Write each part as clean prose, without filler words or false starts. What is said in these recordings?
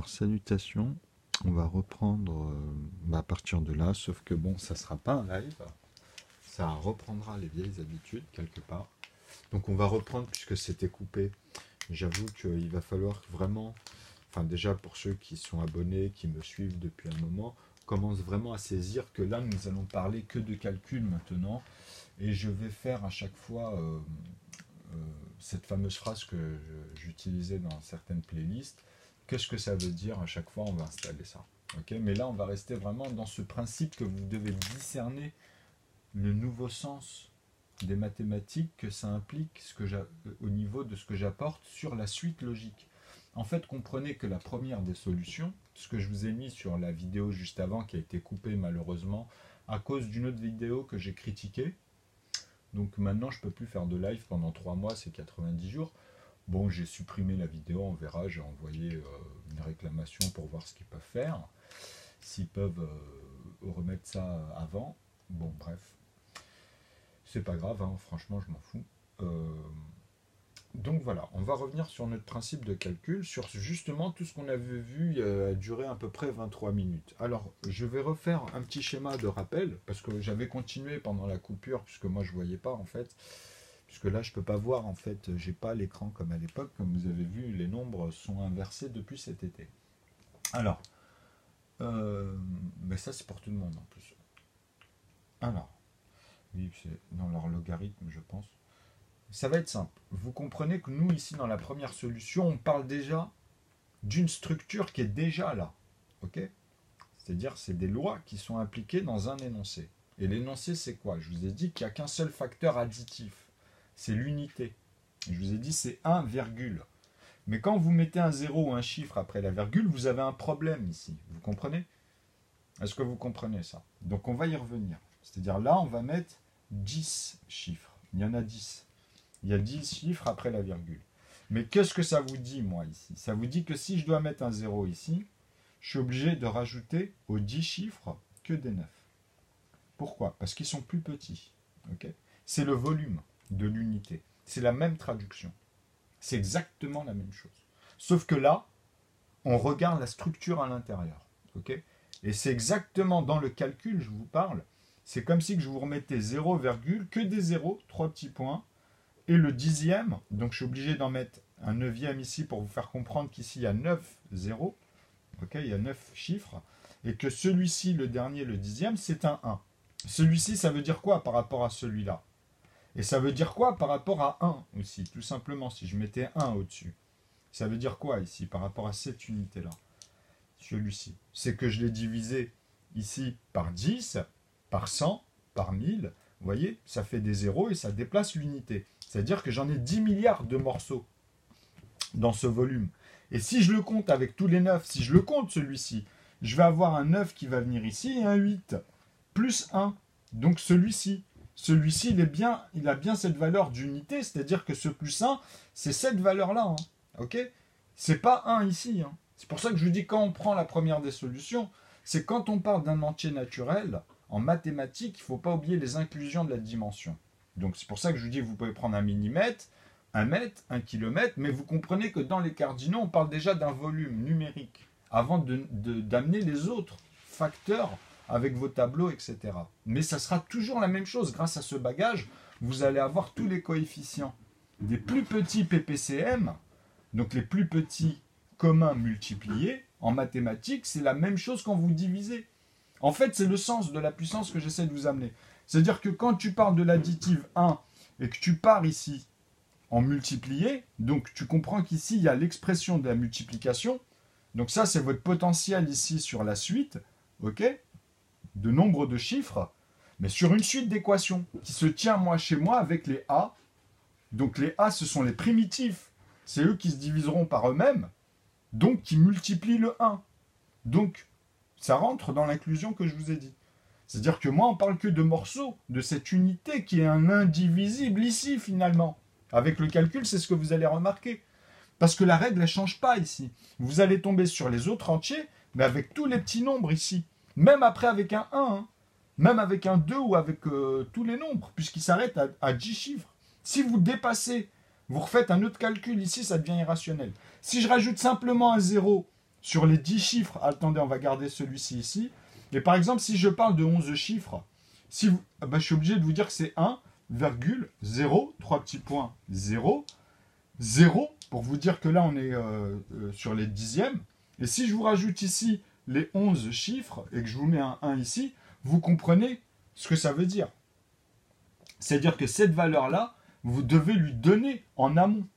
Alors, salutations. On va reprendre à partir de là, sauf que bon, ça sera pas un live. Ça reprendra les vieilles habitudes quelque part. Donc on va reprendre puisque c'était coupé. J'avoue qu'il va falloir vraiment, enfin déjà pour ceux qui sont abonnés, qui me suivent depuis un moment, commencent vraiment à saisir que là nous allons parler que de calcul maintenant. Et je vais faire à chaque fois cette fameuse phrase que j'utilisais dans certaines playlists. Qu'est-ce que ça veut dire? À chaque fois, on va installer ça. Okay, mais là, on va rester vraiment dans ce principe que vous devez discerner le nouveau sens des mathématiques que ça implique au niveau de ce que j'apporte sur la suite logique. En fait, comprenez que la première des solutions, ce que je vous ai mis sur la vidéo juste avant, qui a été coupée malheureusement, à cause d'une autre vidéo que j'ai critiquée. Donc maintenant, je ne peux plus faire de live pendant 3 mois, c'est 90 jours. Bon, j'ai supprimé la vidéo, on verra, j'ai envoyé une réclamation pour voir ce qu'ils peuvent faire. S'ils peuvent remettre ça avant, bon bref. C'est pas grave, hein, franchement je m'en fous. Donc voilà, on va revenir sur notre principe de calcul, sur justement tout ce qu'on avait vu a duré à peu près 23 minutes. Alors, je vais refaire un petit schéma de rappel, parce que j'avais continué pendant la coupure, puisque moi je voyais pas en fait. Puisque là, je ne peux pas voir, en fait, j'ai pas l'écran comme à l'époque. Comme vous avez vu, les nombres sont inversés depuis cet été. Alors, mais ça, c'est pour tout le monde, en plus. Alors, oui, c'est dans leur logarithme, je pense. Ça va être simple. Vous comprenez que nous, ici, dans la première solution, on parle déjà d'une structure qui est déjà là. Ok? C'est-à-dire, c'est des lois qui sont appliquées dans un énoncé. Et l'énoncé, c'est quoi? Je vous ai dit qu'il n'y a qu'un seul facteur additif. C'est l'unité. Je vous ai dit c'est 1, virgule. Mais quand vous mettez un 0 ou un chiffre après la virgule, vous avez un problème ici. Vous comprenez? Est-ce que vous comprenez ça? Donc on va y revenir. C'est-à-dire là, on va mettre 10 chiffres. Il y en a 10. Il y a 10 chiffres après la virgule. Mais qu'est-ce que ça vous dit, moi, ici? Ça vous dit que si je dois mettre un 0 ici, je suis obligé de rajouter aux 10 chiffres que des 9. Pourquoi? Parce qu'ils sont plus petits. Okay, c'est le volume de l'unité. C'est la même traduction. C'est exactement la même chose. Sauf que là, on regarde la structure à l'intérieur. Okay, et c'est exactement dans le calcul, je vous parle, c'est comme si je vous remettais 0, que des zéros, 3 petits points, et le dixième, donc je suis obligé d'en mettre un neuvième ici pour vous faire comprendre qu'ici il y a 9 zéros, okay, il y a 9 chiffres, et que celui-ci, le dernier, le dixième, c'est un 1. Celui-ci, ça veut dire quoi par rapport à celui-là? Et ça veut dire quoi par rapport à 1 aussi? Tout simplement, si je mettais 1 au-dessus. Ça veut dire quoi ici par rapport à cette unité-là? Celui-ci. C'est que je l'ai divisé ici par 10, par 100, par 1000. Vous voyez, ça fait des zéros et ça déplace l'unité. C'est-à-dire que j'en ai 10 milliards de morceaux dans ce volume. Et si je le compte avec tous les 9, si je le compte celui-ci, je vais avoir un 9 qui va venir ici et un 8. Plus 1. Donc celui-ci. Celui-ci, il a bien cette valeur d'unité, c'est-à-dire que ce plus 1, c'est cette valeur-là. Hein. Ok? C'est pas 1 ici. Hein. C'est pour ça que je vous dis, quand on prend la première des solutions, c'est quand on parle d'un entier naturel, en mathématiques, il ne faut pas oublier les inclusions de la dimension. Donc c'est pour ça que je vous dis, vous pouvez prendre un millimètre, 1 mètre, 1 kilomètre, mais vous comprenez que dans les cardinaux, on parle déjà d'un volume numérique, avant d'amener les autres facteurs avec vos tableaux, etc. Mais ça sera toujours la même chose. Grâce à ce bagage, vous allez avoir tous les coefficients. Des plus petits PPCM, donc les plus petits communs multipliés, en mathématiques, c'est la même chose quand vous divisez. En fait, c'est le sens de la puissance que j'essaie de vous amener. C'est-à-dire que quand tu parles de l'additive 1 et que tu pars ici en multiplié, donc tu comprends qu'ici, il y a l'expression de la multiplication. Donc ça, c'est votre potentiel ici sur la suite. Ok, de nombre de chiffres, mais sur une suite d'équations qui se tient chez moi avec les A. Donc les A, ce sont les primitifs. C'est eux qui se diviseront par eux-mêmes, donc qui multiplient le 1. Donc, ça rentre dans l'inclusion que je vous ai dit. C'est-à-dire que moi, on parle que de morceaux, de cette unité qui est un indivisible ici, finalement. Avec le calcul, c'est ce que vous allez remarquer. Parce que la règle, elle ne change pas ici. Vous allez tomber sur les autres entiers, mais avec tous les petits nombres ici. Même après avec un 1, hein. Même avec un 2 ou avec tous les nombres, puisqu'il s'arrête à 10 chiffres. Si vous dépassez, vous refaites un autre calcul ici, ça devient irrationnel. Si je rajoute simplement un 0 sur les 10 chiffres, attendez, on va garder celui-ci ici. Et par exemple, si je parle de 11 chiffres, si vous, je suis obligé de vous dire que c'est 1,0, 3 petits points, 0, 0, pour vous dire que là, on est sur les dixièmes. Et si je vous rajoute ici les 11 chiffres et que je vous mets un 1 ici, vous comprenez ce que ça veut dire. C'est-à-dire que cette valeur-là, vous devez lui donner en amont.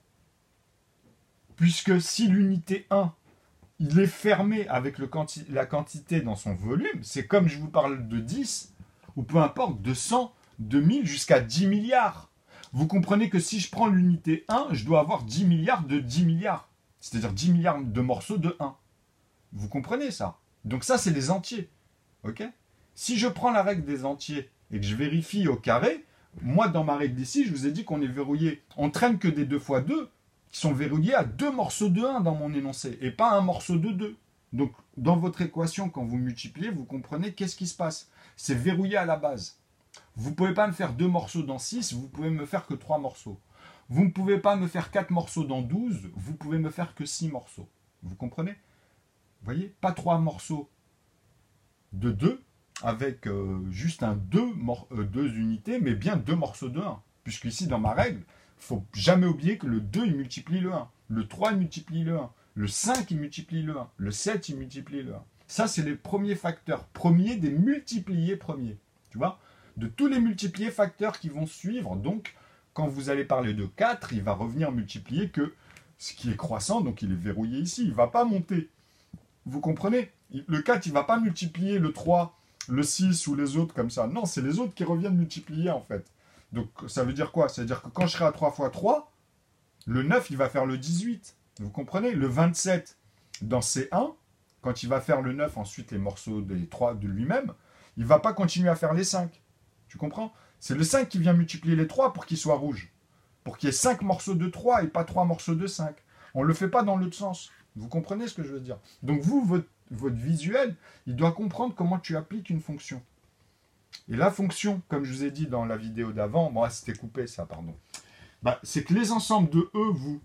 Puisque si l'unité 1, il est fermé avec la quantité dans son volume, c'est comme je vous parle de 10, ou peu importe, de 100, de 1000 jusqu'à 10 milliards. Vous comprenez que si je prends l'unité 1, je dois avoir 10 milliards de 10 milliards. C'est-à-dire 10 milliards de morceaux de 1. Vous comprenez ça? Donc ça, c'est les entiers. Ok? Si je prends la règle des entiers et que je vérifie au carré, moi, dans ma règle ici, je vous ai dit qu'on est verrouillé. On traîne que des 2 fois 2 qui sont verrouillés à 2 morceaux de 1 dans mon énoncé et pas un morceau de 2. Donc, dans votre équation, quand vous multipliez, vous comprenez qu'est-ce qui se passe. C'est verrouillé à la base. Vous ne pouvez pas me faire 2 morceaux dans 6, vous pouvez me faire que 3 morceaux. Vous ne pouvez pas me faire 4 morceaux dans 12, vous pouvez me faire que 6 morceaux. Vous comprenez? Vous voyez? Pas 3 morceaux de 2 avec juste un 2 unités, mais bien 2 morceaux de 1. Puisqu'ici, dans ma règle, il ne faut jamais oublier que le 2, il multiplie le 1. Le 3, il multiplie le 1. Le 5, il multiplie le 1. Le 7, il multiplie le 1. Ça, c'est les premiers facteurs. Premiers des multipliés premiers. Tu vois? De tous les multipliés facteurs qui vont suivre. Donc, quand vous allez parler de 4, il va revenir multiplier que ce qui est croissant, donc il est verrouillé ici. Il ne va pas monter. Vous comprenez? Le 4, il ne va pas multiplier le 3, le 6 ou les autres comme ça. Non, c'est les autres qui reviennent multiplier en fait. Donc ça veut dire quoi? Ça veut dire que quand je serai à 3 fois 3, le 9, il va faire le 18. Vous comprenez? Le 27, dans C1, quand il va faire le 9, ensuite les morceaux des 3 de lui-même, il ne va pas continuer à faire les 5. Tu comprends? C'est le 5 qui vient multiplier les 3 pour qu'il soit rouge. Pour qu'il y ait 5 morceaux de 3 et pas 3 morceaux de 5. On ne le fait pas dans l'autre sens. Vous comprenez ce que je veux dire? Donc vous, votre visuel, il doit comprendre comment tu appliques une fonction. Et la fonction, comme je vous ai dit dans la vidéo d'avant, bon, c'était coupé ça, pardon. C'est que les ensembles de E,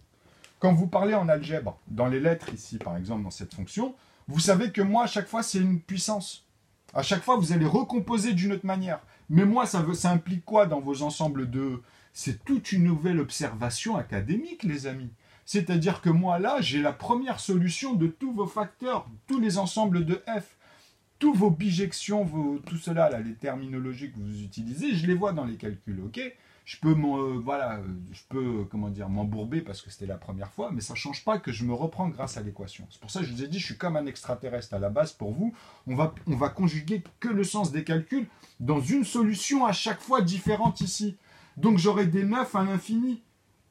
quand vous parlez en algèbre, dans les lettres ici, par exemple, dans cette fonction, vous savez que moi, à chaque fois, c'est une puissance. À chaque fois, vous allez recomposer d'une autre manière. Mais moi, ça implique quoi dans vos ensembles de E? C'est toute une nouvelle observation académique, les amis. C'est-à-dire que moi, là, j'ai la première solution de tous vos facteurs, tous les ensembles de F. Tous vos bijections, tout cela, là, les terminologies que vous utilisez, je les vois dans les calculs, ok? Je peux m'embourber parce que c'était la première fois, mais ça ne change pas que je me reprends grâce à l'équation. C'est pour ça que je vous ai dit, je suis comme un extraterrestre à la base pour vous. On va conjuguer que le sens des calculs dans une solution à chaque fois différente ici. Donc j'aurai des 9 à l'infini.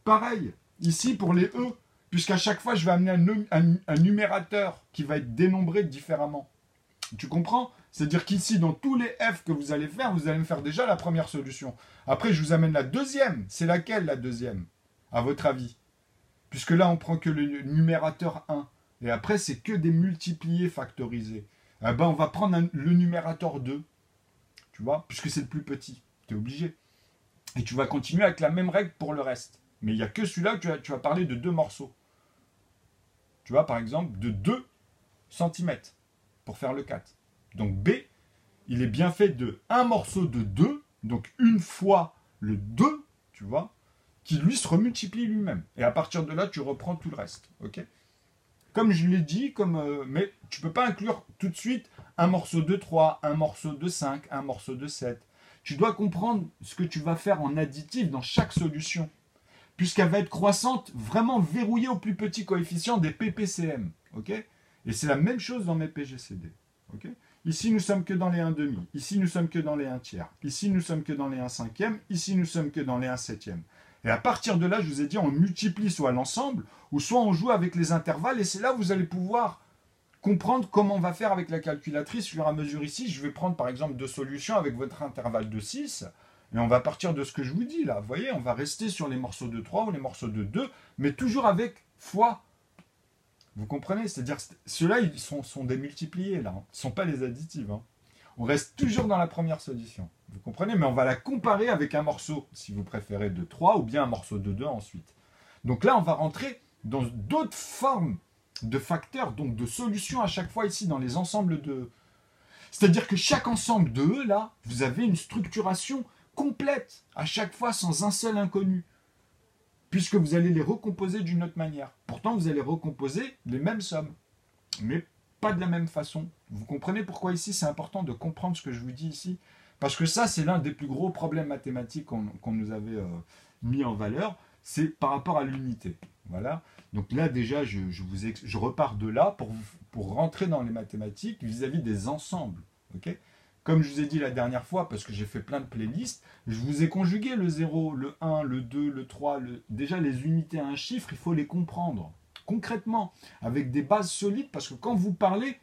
Pareil, ici pour les E, puisqu'à chaque fois, je vais amener un numérateur qui va être dénombré différemment. Tu comprends? C'est-à-dire qu'ici, dans tous les F que vous allez me faire déjà la première solution. Après, je vous amène la deuxième. C'est laquelle, la deuxième, à votre avis? Puisque là, on prend que le numérateur 1. Et après, c'est que des multipliés factorisés. Eh ben, on va prendre le numérateur 2. Tu vois? Puisque c'est le plus petit. Tu es obligé. Et tu vas continuer avec la même règle pour le reste. Mais il n'y a que celui-là que tu vas parler de 2 morceaux. Tu vois, par exemple, de 2 cm. Pour faire le 4. Donc B, il est bien fait de un morceau de 2, donc une fois le 2, tu vois, qui lui se remultiplie lui-même. Et à partir de là, tu reprends tout le reste. Ok? Comme je l'ai dit, mais tu ne peux pas inclure tout de suite un morceau de 3, un morceau de 5, un morceau de 7. Tu dois comprendre ce que tu vas faire en additif dans chaque solution. Puisqu'elle va être croissante, vraiment verrouillée au plus petit coefficient des PPCM. Ok? Et c'est la même chose dans mes PGCD. Okay? Ici, nous sommes que dans les 1/2. Ici, nous sommes que dans les 1/3. Ici, nous sommes que dans les 1/5. Ici, nous sommes que dans les 1/7. Et à partir de là, je vous ai dit, on multiplie soit l'ensemble, ou soit on joue avec les intervalles. Et c'est là que vous allez pouvoir comprendre comment on va faire avec la calculatrice. Au fur et à mesure ici, je vais prendre par exemple 2 solutions avec votre intervalle de 6. Et on va partir de ce que je vous dis là. Vous voyez, on va rester sur les morceaux de 3 ou les morceaux de 2, mais toujours avec fois. Vous comprenez? C'est-à-dire que ceux-là, ils sont démultipliés, là. Hein. Ce ne sont pas les additifs. Hein. On reste toujours dans la première solution. Vous comprenez? Mais on va la comparer avec un morceau, si vous préférez, de 3 ou bien un morceau de 2 ensuite. Donc là, on va rentrer dans d'autres formes de facteurs, donc de solutions à chaque fois ici dans les ensembles de E. C'est-à-dire que chaque ensemble de E, là, vous avez une structuration complète, à chaque fois sans un seul inconnu, puisque vous allez les recomposer d'une autre manière. Pourtant, vous allez recomposer les mêmes sommes, mais pas de la même façon. Vous comprenez pourquoi ici c'est important de comprendre ce que je vous dis ici? Parce que ça, c'est l'un des plus gros problèmes mathématiques qu'on nous avait mis en valeur, c'est par rapport à l'unité. Voilà. Donc là, déjà, je repars de là pour rentrer dans les mathématiques vis-à-vis des ensembles. Okay, comme je vous ai dit la dernière fois, parce que j'ai fait plein de playlists, je vous ai conjugué le 0, le 1, le 2, le 3. Déjà, les unités à un chiffre, il faut les comprendre concrètement, avec des bases solides, parce que quand vous parlez,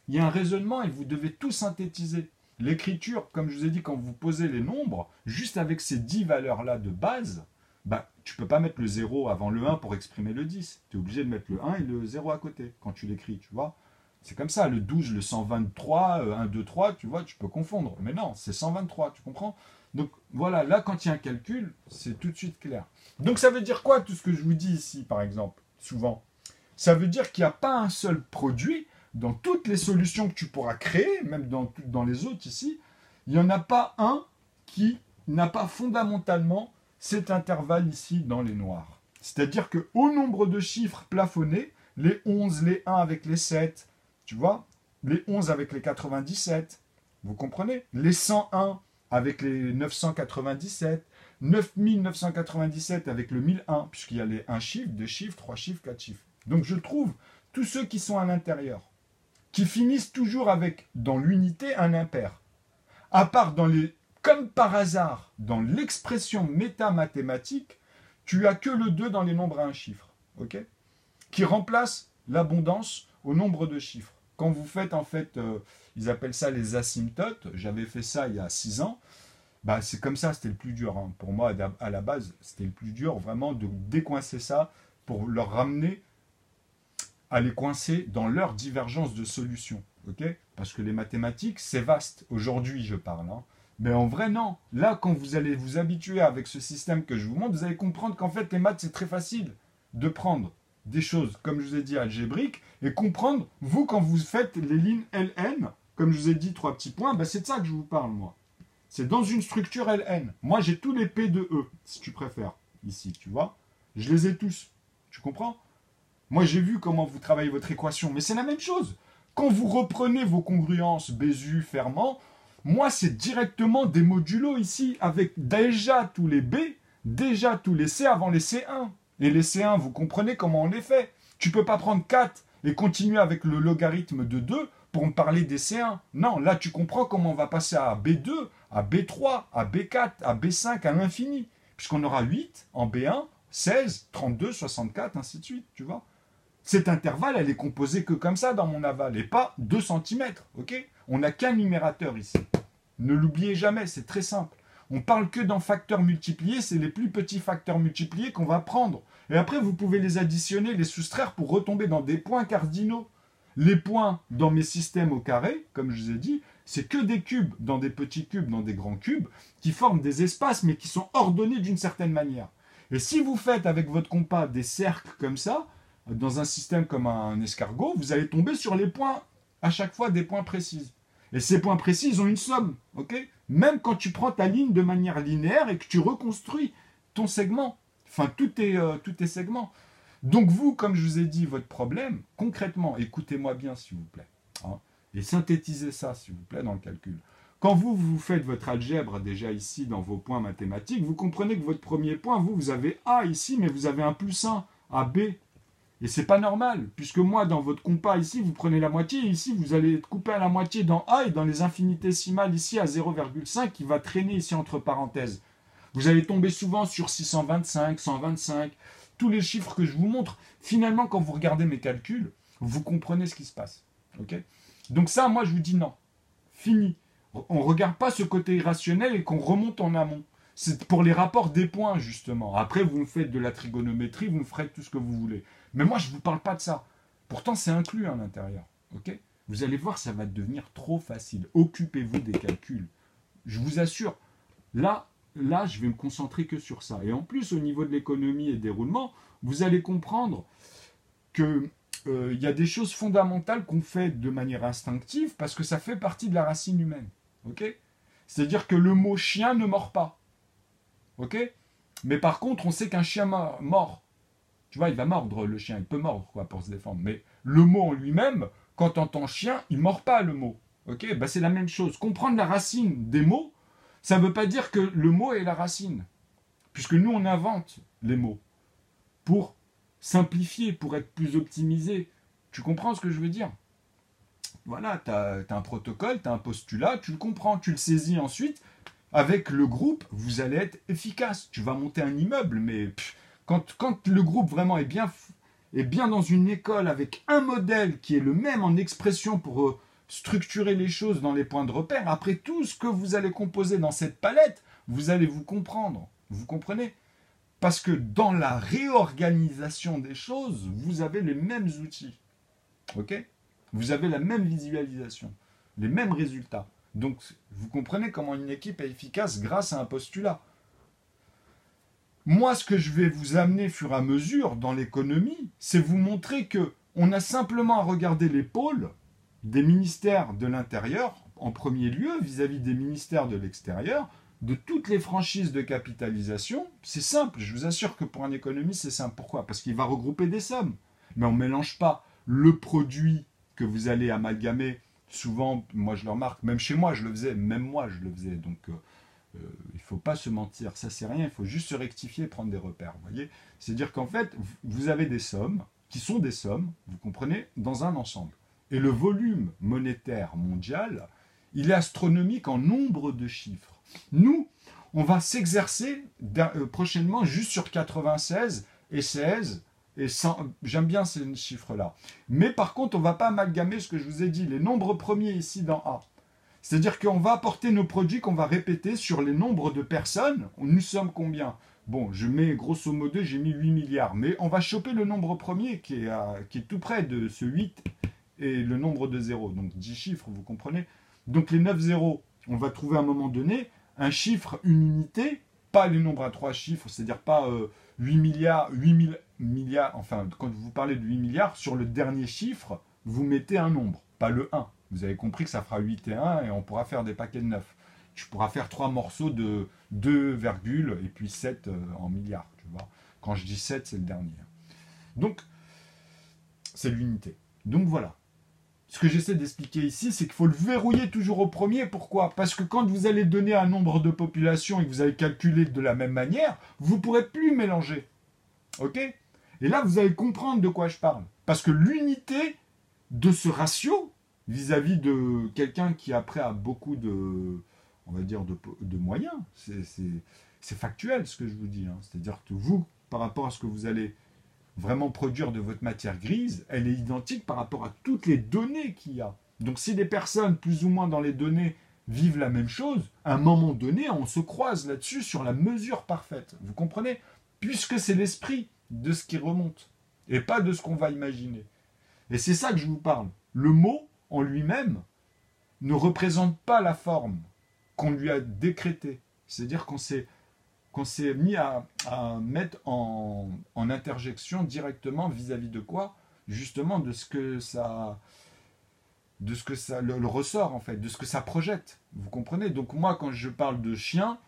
il y a un raisonnement et vous devez tout synthétiser. L'écriture, comme je vous ai dit, quand vous posez les nombres, juste avec ces 10 valeurs-là de base, bah, tu ne peux pas mettre le 0 avant le 1 pour exprimer le 10. Tu es obligé de mettre le 1 et le 0 à côté quand tu l'écris, tu vois. C'est comme ça, le 12, le 123, 1, 2, 3, tu vois, tu peux confondre. Mais non, c'est 123, tu comprends? Donc voilà, là, quand il y a un calcul, c'est tout de suite clair. Donc ça veut dire quoi, tout ce que je vous dis ici, par exemple, souvent? Ça veut dire qu'il n'y a pas un seul produit dans toutes les solutions que tu pourras créer, même dans les autres ici, il n'y en a pas un qui n'a pas fondamentalement cet intervalle ici dans les noirs. C'est-à-dire qu'au nombre de chiffres plafonnés, les 11, les 1 avec les 7, tu vois, les 11 avec les 97, vous comprenez? Les 101 avec les 997, 9997 avec le 1001, puisqu'il y a les 1 chiffre, 2 chiffres, 3 chiffres, 4 chiffres. Donc je trouve tous ceux qui sont à l'intérieur, qui finissent toujours avec, dans l'unité, un impair. À part comme par hasard, dans l'expression métamathématique, tu as que le 2 dans les nombres à un chiffre, ok, qui remplace l'abondance au nombre de chiffres. Quand vous faites, en fait, ils appellent ça les asymptotes, j'avais fait ça il y a 6 ans, bah, c'est comme ça, c'était le plus dur. Hein. Pour moi, à la base, c'était le plus dur, vraiment, de décoincer ça pour leur ramener à les coincer dans leur divergence de solutions. Okay, parce que les mathématiques, c'est vaste. Aujourd'hui, je parle. Hein. Mais en vrai, non. Là, quand vous allez vous habituer avec ce système que je vous montre, vous allez comprendre qu'en fait, les maths, c'est très facile de prendre des choses, comme je vous ai dit, algébriques, et comprendre, vous, quand vous faites les lignes LN, comme je vous ai dit, 3 petits points, ben c'est de ça que je vous parle, moi. C'est dans une structure LN. Moi, j'ai tous les P de E, si tu préfères, ici, tu vois. Je les ai tous. Tu comprends? Moi, j'ai vu comment vous travaillez votre équation, mais c'est la même chose. Quand vous reprenez vos congruences Bézu, Fermat, moi, c'est directement des modulos ici, avec déjà tous les B, déjà tous les C avant les C1. Et les C1, vous comprenez comment on les fait. Tu ne peux pas prendre 4 et continuer avec le logarithme de 2 pour me parler des C1. Non, là, tu comprends comment on va passer à B2, à B3, à B4, à B5, à l'infini. Puisqu'on aura 8 en B1, 16, 32, 64, ainsi de suite, tu vois. Cet intervalle, elle est composée que comme ça dans mon aval, et pas 2 cm, ok? On n'a qu'un numérateur ici. Ne l'oubliez jamais, c'est très simple. On parle que dans facteurs multipliés, c'est les plus petits facteurs multipliés qu'on va prendre. Et après, vous pouvez les additionner, les soustraire pour retomber dans des points cardinaux. Les points dans mes systèmes au carré, comme je vous ai dit, c'est que des cubes dans des petits cubes, dans des grands cubes, qui forment des espaces, mais qui sont ordonnés d'une certaine manière. Et si vous faites avec votre compas des cercles comme ça, dans un système comme un escargot, vous allez tomber sur les points, à chaque fois des points précis. Et ces points précis, ils ont une somme, ok? Même quand tu prends ta ligne de manière linéaire et que tu reconstruis ton segment, enfin tous tes segments. Donc vous, comme je vous ai dit, votre problème, concrètement, écoutez-moi bien s'il vous plaît, hein, et synthétisez ça s'il vous plaît dans le calcul. Quand vous faites votre algèbre déjà ici dans vos points mathématiques, vous comprenez que votre premier point, vous avez A ici, mais vous avez un plus 1 à B. Et c'est pas normal, puisque moi, dans votre compas ici, vous prenez la moitié, et ici, vous allez être coupé à la moitié dans A, et dans les infinitésimales ici, à 0,5, qui va traîner ici entre parenthèses. Vous allez tomber souvent sur 625, 125, tous les chiffres que je vous montre. Finalement, quand vous regardez mes calculs, vous comprenez ce qui se passe. Okay, donc ça, moi, je vous dis non. Fini. On ne regarde pas ce côté irrationnel et qu'on remonte en amont. C'est pour les rapports des points, justement. Après, vous me faites de la trigonométrie, vous me ferez tout ce que vous voulez. Mais moi, je ne vous parle pas de ça. Pourtant, c'est inclus à l'intérieur. Okay, vous allez voir, ça va devenir trop facile. Occupez-vous des calculs. Je vous assure, là, je vais me concentrer que sur ça. Et en plus, au niveau de l'économie et des roulements, vous allez comprendre que il y a des choses fondamentales qu'on fait de manière instinctive parce que ça fait partie de la racine humaine. Ok? C'est-à-dire que le mot chien ne mord pas. Ok? Mais par contre, on sait qu'un chien mord. Tu vois, il va mordre le chien, il peut mordre quoi, pour se défendre. Mais le mot en lui-même, quand on entend chien, il ne mord pas le mot. Ok? Bah, c'est la même chose. Comprendre la racine des mots, ça ne veut pas dire que le mot est la racine. Puisque nous, on invente les mots pour simplifier, pour être plus optimisé. Tu comprends ce que je veux dire? Voilà, tu as un protocole, tu as un postulat, tu le comprends, tu le saisis ensuite. Avec le groupe, vous allez être efficace. Tu vas monter un immeuble, mais quand le groupe vraiment est bien dans une école avec un modèle qui est le même en expression pour structurer les choses dans les points de repère, après tout ce que vous allez composer dans cette palette, vous allez vous comprendre. Vous comprenez? Parce que dans la réorganisation des choses, vous avez les mêmes outils. Ok? Vous avez la même visualisation, les mêmes résultats. Donc, vous comprenez comment une équipe est efficace grâce à un postulat. Moi, ce que je vais vous amener au fur et à mesure dans l'économie, c'est vous montrer que on a simplement à regarder les pôles des ministères de l'intérieur, en premier lieu, vis-à-vis des ministères de l'extérieur, de toutes les franchises de capitalisation. C'est simple, je vous assure que pour un économiste, c'est simple. Pourquoi? Parce qu'il va regrouper des sommes. Mais on ne mélange pas le produit que vous allez amalgamer. Souvent, moi je le remarque, même chez moi je le faisais, même moi je le faisais. Donc il ne faut pas se mentir, ça c'est rien, il faut juste se rectifier et prendre des repères. Vous voyez? C'est-à-dire qu'en fait, vous avez des sommes, qui sont des sommes, vous comprenez, dans un ensemble. Et le volume monétaire mondial, il est astronomique en nombre de chiffres. Nous, on va s'exercer prochainement juste sur 96 et 16 et 100. J'aime bien ces chiffres-là. Mais par contre, on ne va pas amalgamer ce que je vous ai dit, les nombres premiers ici dans A. C'est-à-dire qu'on va apporter nos produits qu'on va répéter sur les nombres de personnes. Nous sommes combien? Bon, je mets grosso modo, j'ai mis 8 milliards. Mais on va choper le nombre premier qui est tout près de ce 8 et le nombre de zéros. Donc 10 chiffres, vous comprenez? Donc les 9 zéros, on va trouver à un moment donné un chiffre, une unité, pas les nombres à 3 chiffres, c'est-à-dire pas 8 milliards, 8 milliards, enfin quand vous parlez de 8 milliards, sur le dernier chiffre, vous mettez un nombre, pas le 1. Vous avez compris que ça fera 8 et 1 et on pourra faire des paquets de 9. Tu pourras faire 3 morceaux de 2, et puis 7 en milliards, tu vois. Quand je dis 7, c'est le dernier. Donc, c'est l'unité. Donc voilà. Ce que j'essaie d'expliquer ici, c'est qu'il faut le verrouiller toujours au premier. Pourquoi? Parce que quand vous allez donner un nombre de population et que vous allez calculer de la même manière, vous ne pourrez plus mélanger. Ok? Et là, vous allez comprendre de quoi je parle. Parce que l'unité de ce ratio, vis-à-vis de quelqu'un qui après a beaucoup de, on va dire, de moyens, c'est factuel ce que je vous dis. Hein. C'est-à-dire que vous, par rapport à ce que vous allez vraiment produire de votre matière grise, elle est identique par rapport à toutes les données qu'il y a. Donc si des personnes plus ou moins dans les données vivent la même chose, à un moment donné, on se croise là-dessus sur la mesure parfaite. Vous comprenez? Puisque c'est l'esprit de ce qui remonte, et pas de ce qu'on va imaginer. Et c'est ça que je vous parle. Le mot, en lui-même, ne représente pas la forme qu'on lui a décrétée. C'est-à-dire qu'on s'est mis à mettre en interjection directement vis-à-vis de quoi? Justement de ce que ça le ressort en fait, de ce que ça projette. Vous comprenez? Donc moi quand je parle de chien,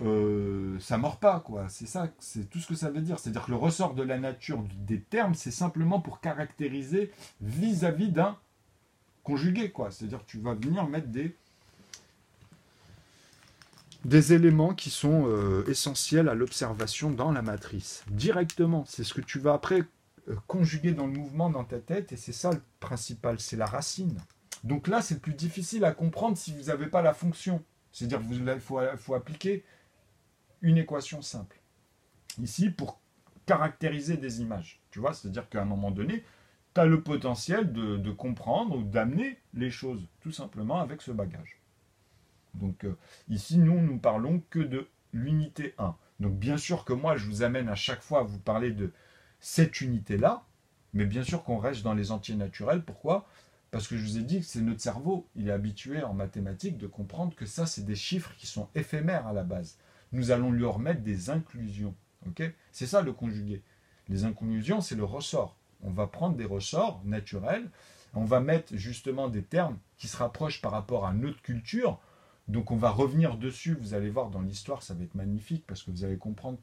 ça mord pas quoi. C'est ça, c'est tout ce que ça veut dire. C'est-à-dire que le ressort de la nature des termes, c'est simplement pour caractériser vis-à-vis d'un conjugué quoi. C'est-à-dire que tu vas venir mettre des éléments qui sont essentiels à l'observation dans la matrice. Directement, c'est ce que tu vas après conjuguer dans le mouvement dans ta tête, et c'est ça le principal, c'est la racine. Donc là, c'est plus difficile à comprendre si vous n'avez pas la fonction. C'est-à-dire qu'il faut appliquer une équation simple. Ici, pour caractériser des images. Tu vois, c'est-à-dire qu'à un moment donné, tu as le potentiel de comprendre ou d'amener les choses, tout simplement, avec ce bagage. Donc ici, nous parlons que de l'unité 1. Donc bien sûr que moi, je vous amène à chaque fois à vous parler de cette unité-là, mais bien sûr qu'on reste dans les entiers naturels. Pourquoi? Parce que je vous ai dit que c'est notre cerveau, il est habitué en mathématiques de comprendre que ça, c'est des chiffres qui sont éphémères à la base. Nous allons lui remettre des inclusions. Okay? C'est ça le conjugué. Les inclusions, c'est le ressort. On va prendre des ressorts naturels, on va mettre justement des termes qui se rapprochent par rapport à notre culture. Donc on va revenir dessus, vous allez voir dans l'histoire, ça va être magnifique parce que vous allez comprendre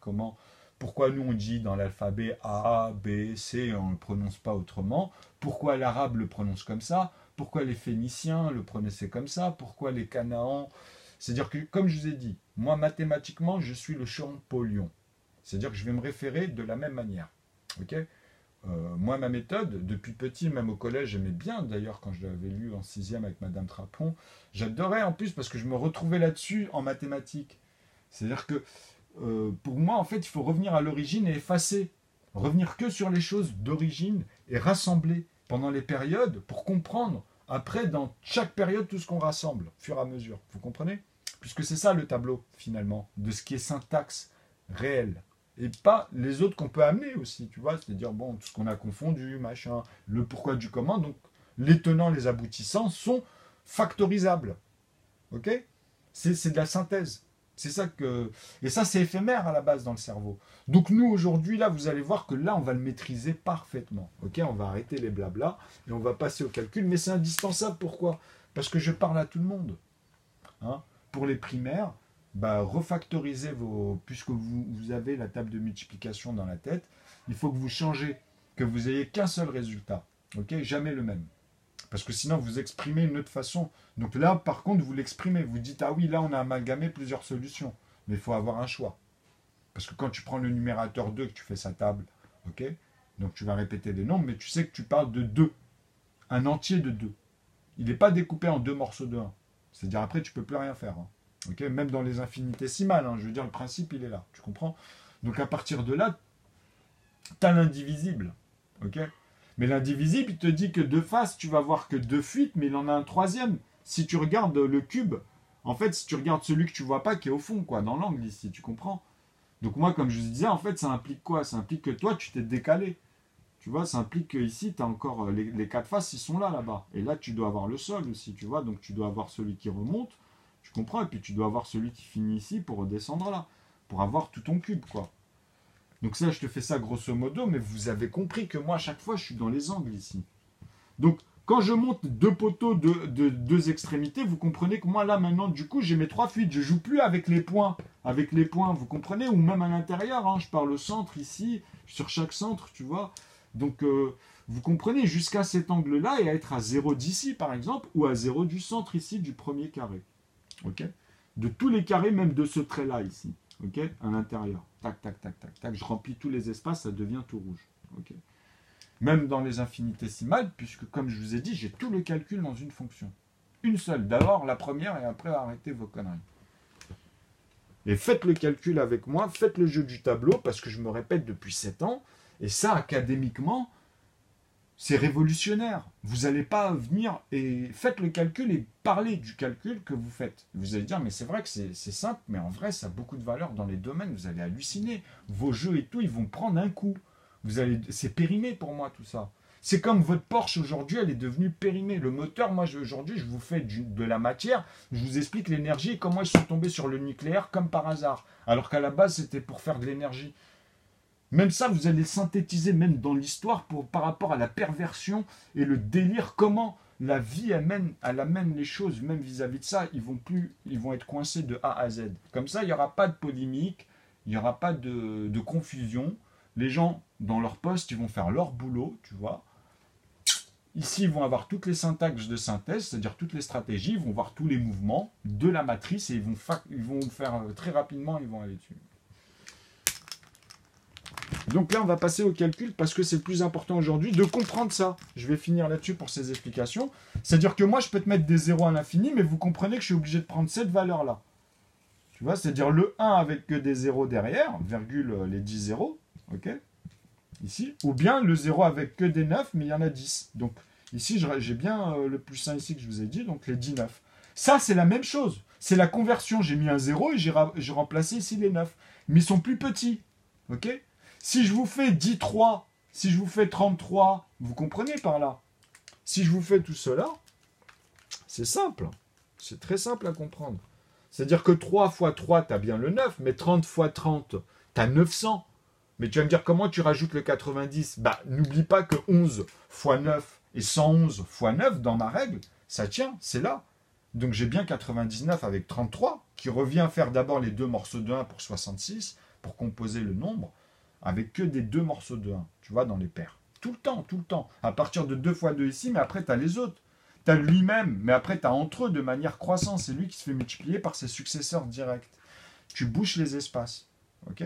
pourquoi nous on dit dans l'alphabet A, B, C, on ne le prononce pas autrement, pourquoi l'arabe le prononce comme ça, pourquoi les Phéniciens le prononçaient comme ça, pourquoi les Canaans. C'est-à-dire que, comme je vous ai dit, moi mathématiquement, je suis le Champollion. C'est-à-dire que je vais me référer de la même manière. Ok. Moi, ma méthode, depuis petit, même au collège, j'aimais bien, d'ailleurs, quand je l'avais lu en 6e avec Madame Trapon, j'adorais en plus parce que je me retrouvais là-dessus en mathématiques. C'est-à-dire que, pour moi, en fait, il faut revenir à l'origine et effacer. Revenir que sur les choses d'origine et rassembler pendant les périodes pour comprendre, après, dans chaque période, tout ce qu'on rassemble, au fur et à mesure. Vous comprenez? Puisque c'est ça le tableau, finalement, de ce qui est syntaxe réelle. Et pas les autres qu'on peut amener aussi, tu vois, c'est-à-dire, bon, tout ce qu'on a confondu, machin, le pourquoi du comment, donc les tenants, les aboutissants sont factorisables, ok? C'est de la synthèse, c'est ça que... Et ça, c'est éphémère à la base dans le cerveau. Donc nous, aujourd'hui, là, vous allez voir que là, on va le maîtriser parfaitement, ok? On va arrêter les blablas et on va passer au calcul, mais c'est indispensable, pourquoi? Parce que je parle à tout le monde, hein? Pour les primaires, bah, refactorisez puisque vous avez la table de multiplication dans la tête, il faut que vous changez, que vous ayez qu'un seul résultat, ok, jamais le même. Parce que sinon, vous exprimez une autre façon. Donc là, par contre, vous l'exprimez. Vous dites, ah oui, là, on a amalgamé plusieurs solutions. Mais il faut avoir un choix. Parce que quand tu prends le numérateur 2, que tu fais sa table, ok, donc tu vas répéter des nombres, mais tu sais que tu parles de 2. Un entier de 2. Il n'est pas découpé en 2 morceaux de 1. C'est-à-dire, après, tu ne peux plus rien faire. Hein. Okay, même dans les infinitésimales, hein, je veux dire, le principe, il est là. Tu comprends? Donc, à partir de là, tu as l'indivisible. Ok? Mais l'indivisible, il te dit que de face, tu vas voir que 2 fuites, mais il en a un troisième. Si tu regardes le cube, en fait, si tu regardes celui que tu vois pas, qui est au fond, quoi, dans l'angle ici, tu comprends? Donc moi, comme je vous disais, en fait, ça implique quoi? Ça implique que toi, tu t'es décalé. Tu vois, ça implique que ici, tu as encore les 4 faces, ils sont là, là-bas. Et là, tu dois avoir le sol aussi, tu vois. Donc tu dois avoir celui qui remonte, tu comprends? Et puis tu dois avoir celui qui finit ici pour redescendre là. Pour avoir tout ton cube, quoi. Donc ça, je te fais ça grosso modo, mais vous avez compris que moi, à chaque fois, je suis dans les angles ici. Donc, quand je monte 2 poteaux de 2 extrémités, vous comprenez que moi, là, maintenant, du coup, j'ai mes 3 fuites. Je ne joue plus avec les points. Avec les points, vous comprenez? Ou même à l'intérieur, hein, je parle au centre, ici, sur chaque centre, tu vois. Donc, vous comprenez, jusqu'à cet angle-là, et à être à 0 d'ici, par exemple, ou à 0 du centre, ici, du premier carré. Ok? De tous les carrés, même de ce trait-là, ici. Ok, à l'intérieur. Tac, tac, tac, tac, tac. Je remplis tous les espaces, ça devient tout rouge. Ok. Même dans les infinitésimales, puisque comme je vous ai dit, j'ai tout le calcul dans une fonction. Une seule. D'abord la première et après arrêtez vos conneries. Et faites le calcul avec moi, faites le jeu du tableau, parce que je me répète depuis 7 ans, et ça, académiquement, c'est révolutionnaire. Vous n'allez pas venir et faites le calcul et parlez du calcul que vous faites. Vous allez dire, mais c'est vrai que c'est simple, mais en vrai, ça a beaucoup de valeur dans les domaines. Vous allez halluciner. Vos jeux et tout, ils vont prendre un coup. C'est périmé pour moi, tout ça. C'est comme votre Porsche aujourd'hui, elle est devenue périmée. Le moteur, moi, aujourd'hui, je vous fais de la matière. Je vous explique l'énergie et comment ils sont tombés sur le nucléaire comme par hasard. Alors qu'à la base, c'était pour faire de l'énergie. Même ça, vous allez synthétiser même dans l'histoire par rapport à la perversion et le délire, comment la vie elle amène les choses, même vis-à-vis de ça, ils vont être coincés de A à Z. Comme ça, il n'y aura pas de polémique, il n'y aura pas de confusion. Les gens, dans leur poste, ils vont faire leur boulot, tu vois. Ici, ils vont avoir toutes les syntaxes de synthèse, c'est-à-dire toutes les stratégies, ils vont voir tous les mouvements de la matrice et ils vont faire très rapidement, ils vont aller dessus. Donc là, on va passer au calcul parce que c'est le plus important aujourd'hui de comprendre ça. Je vais finir là-dessus pour ces explications. C'est-à-dire que moi, je peux te mettre des zéros à l'infini, mais vous comprenez que je suis obligé de prendre cette valeur-là. Tu vois, c'est-à-dire le 1 avec que des zéros derrière, virgule les 10 zéros, ok, ici, ou bien le 0 avec que des 9, mais il y en a 10. Donc ici, j'ai bien le plus 1 ici que je vous ai dit, donc les 10 9. Ça, c'est la même chose. C'est la conversion. J'ai mis un 0 et j'ai remplacé ici les 9. Mais ils sont plus petits, ok. Si je vous fais 10,3, si je vous fais 33, vous comprenez par là? Si je vous fais tout cela, c'est simple. C'est très simple à comprendre. C'est-à-dire que 3 fois 3, tu as bien le 9, mais 30 fois 30, tu as 900. Mais tu vas me dire, comment tu rajoutes le 90? Bah, n'oublie pas que 11 fois 9 et 111 fois 9 dans ma règle, ça tient, c'est là. Donc j'ai bien 99 avec 33, qui revient faire d'abord les deux morceaux de 1 pour 66, pour composer le nombre, avec que des deux morceaux de 1, tu vois, dans les paires. Tout le temps, tout le temps. À partir de 2 fois 2 ici, mais après, tu as les autres. Tu as lui-même, mais après, tu as entre eux de manière croissante. C'est lui qui se fait multiplier par ses successeurs directs. Tu bouches les espaces. Ok?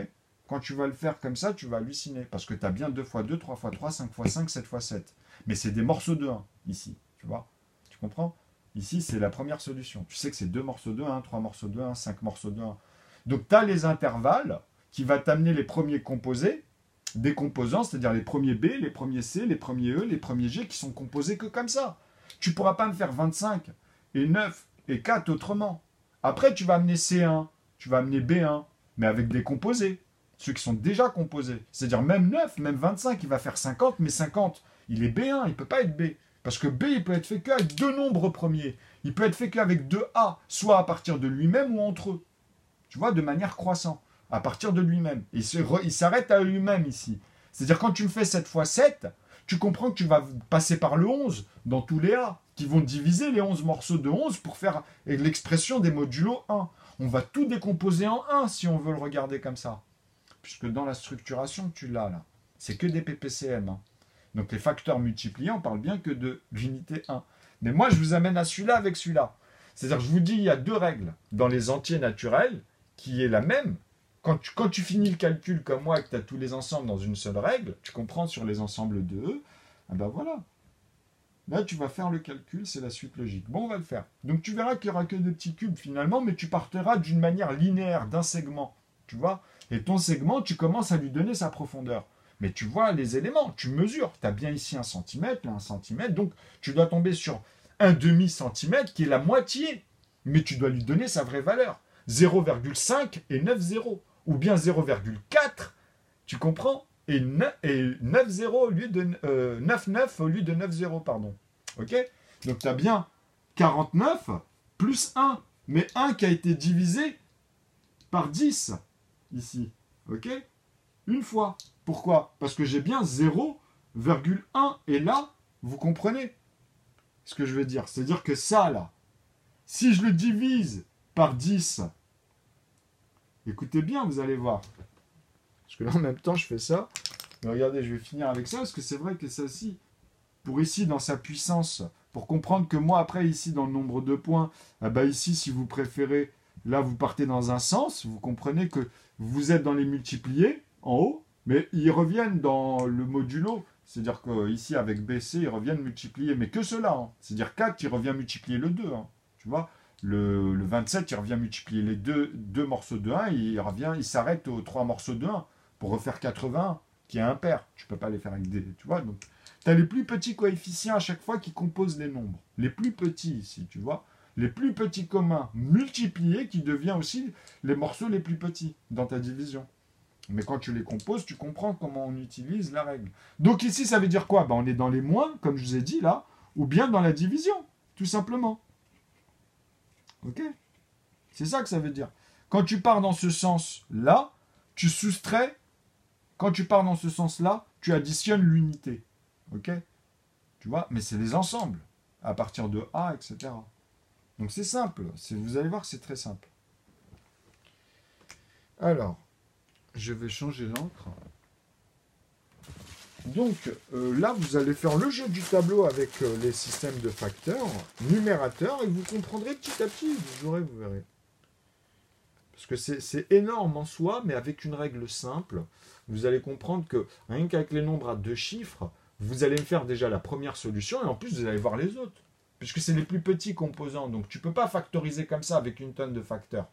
Quand tu vas le faire comme ça, tu vas halluciner. Parce que tu as bien 2 fois 2, 3 fois 3, 5 fois 5, 7 fois 7. Mais c'est des morceaux de 1, ici. Tu vois? Tu comprends? Ici, c'est la première solution. Tu sais que c'est 2 morceaux de 1, 3 morceaux de 1, 5 morceaux de 1. Donc, tu as les intervalles qui va t'amener les premiers composés, des composants, c'est-à-dire les premiers B, les premiers C, les premiers E, les premiers G, qui sont composés que comme ça. Tu ne pourras pas me faire 25 et 9 et 4 autrement. Après, tu vas amener C1, tu vas amener B1, mais avec des composés, ceux qui sont déjà composés. C'est-à-dire même 9, même 25, il va faire 50, mais 50, il est B1, il ne peut pas être B. Parce que B, il peut être fait qu'avec deux nombres premiers. Il peut être fait qu'avec deux A, soit à partir de lui-même ou entre eux. Tu vois, de manière croissante, à partir de lui-même. Il s'arrête à lui-même ici. C'est-à-dire, quand tu me fais 7 fois 7, tu comprends que tu vas passer par le 11 dans tous les A, qui vont diviser les 11 morceaux de 11 pour faire l'expression des modulos 1. On va tout décomposer en 1 si on veut le regarder comme ça. Puisque dans la structuration, tu l'as là. C'est que des PPCM. Hein. Donc les facteurs multipliés, on parle bien que de l'unité 1. Mais moi, je vous amène à celui-là avec celui-là. C'est-à-dire que je vous dis, il y a deux règles dans les entiers naturels, qui est la même. Quand tu finis le calcul comme moi et que tu as tous les ensembles dans une seule règle, tu comprends sur les ensembles de E, ah ben voilà. Là, tu vas faire le calcul, c'est la suite logique. Bon, on va le faire. Donc tu verras qu'il n'y aura que des petits cubes finalement, mais tu partiras d'une manière linéaire, d'un segment. Tu vois? Et ton segment, tu commences à lui donner sa profondeur. Mais tu vois les éléments, tu mesures. Tu as bien ici 1 cm, là 1 cm, donc tu dois tomber sur un demi-centimètre qui est la moitié. Mais tu dois lui donner sa vraie valeur. 0,5 et 9 zéros. Ou bien 0,4, tu comprends? Et 9 zéros au lieu de 9 au lieu de 9 zéros, pardon. Ok? Donc tu as bien 49 plus 1. Mais 1 qui a été divisé par 10 ici. Ok? Une fois. Pourquoi? Parce que j'ai bien 0,1. Et là, vous comprenez ce que je veux dire? C'est-à-dire que ça, là, si je le divise par 10, écoutez bien, vous allez voir. Parce que là, en même temps, je fais ça. Mais regardez, je vais finir avec ça, parce que c'est vrai que ça aussi, pour ici, dans sa puissance, pour comprendre que moi, après, ici, dans le nombre de points, ici, si vous préférez, là, vous partez dans un sens, vous comprenez que vous êtes dans les multipliés, en haut, mais ils reviennent dans le modulo. C'est-à-dire qu'ici, avec BC, ils reviennent multiplier, mais que cela. Hein. C'est-à-dire 4, il revient multiplier le 2. Hein. Tu vois, le 27, il revient multiplier les deux morceaux de 1, il s'arrête aux 3 morceaux de 1 pour refaire 81, qui est impair. Tu ne peux pas les faire avec des... Tu vois, donc tu as les plus petits coefficients à chaque fois qui composent les nombres. Les plus petits ici, tu vois. Les plus petits communs multipliés qui devient aussi les morceaux les plus petits dans ta division. Mais quand tu les composes, tu comprends comment on utilise la règle. Donc ici, ça veut dire quoi? On est dans les moins, comme je vous ai dit là, ou bien dans la division, tout simplement. Ok? C'est ça que ça veut dire. Quand tu pars dans ce sens-là, tu soustrais. Quand tu pars dans ce sens-là, tu additionnes l'unité. Ok? Tu vois? Mais c'est les ensembles, à partir de A, etc. Donc c'est simple. Vous allez voir, c'est très simple. Alors, je vais changer l'encre. Donc là, vous allez faire le jeu du tableau avec les systèmes de facteurs, numérateurs, et vous comprendrez petit à petit, vous verrez. Parce que c'est énorme en soi, mais avec une règle simple, vous allez comprendre que rien qu'avec les nombres à 2 chiffres, vous allez me faire déjà la première solution, et en plus, vous allez voir les autres. Puisque c'est les plus petits composants, donc tu ne peux pas factoriser comme ça avec une tonne de facteurs.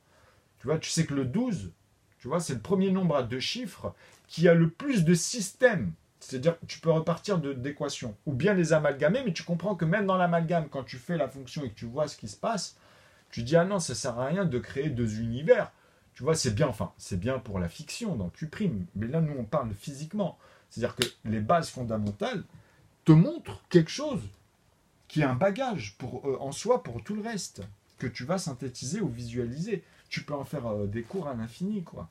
Tu vois, tu sais que le 12, tu vois, c'est le premier nombre à 2 chiffres qui a le plus de systèmes. C'est-à-dire que tu peux repartir d'équations, ou bien les amalgamer, mais tu comprends que même dans l'amalgame, quand tu fais la fonction et que tu vois ce qui se passe, tu dis, ah non, ça ne sert à rien de créer 2 univers. Tu vois, c'est bien, enfin, c'est bien pour la fiction, dans Q', mais là, nous, on parle physiquement. C'est-à-dire que les bases fondamentales te montrent quelque chose qui est un bagage en soi pour tout le reste, que tu vas synthétiser ou visualiser. Tu peux en faire des cours à l'infini, quoi.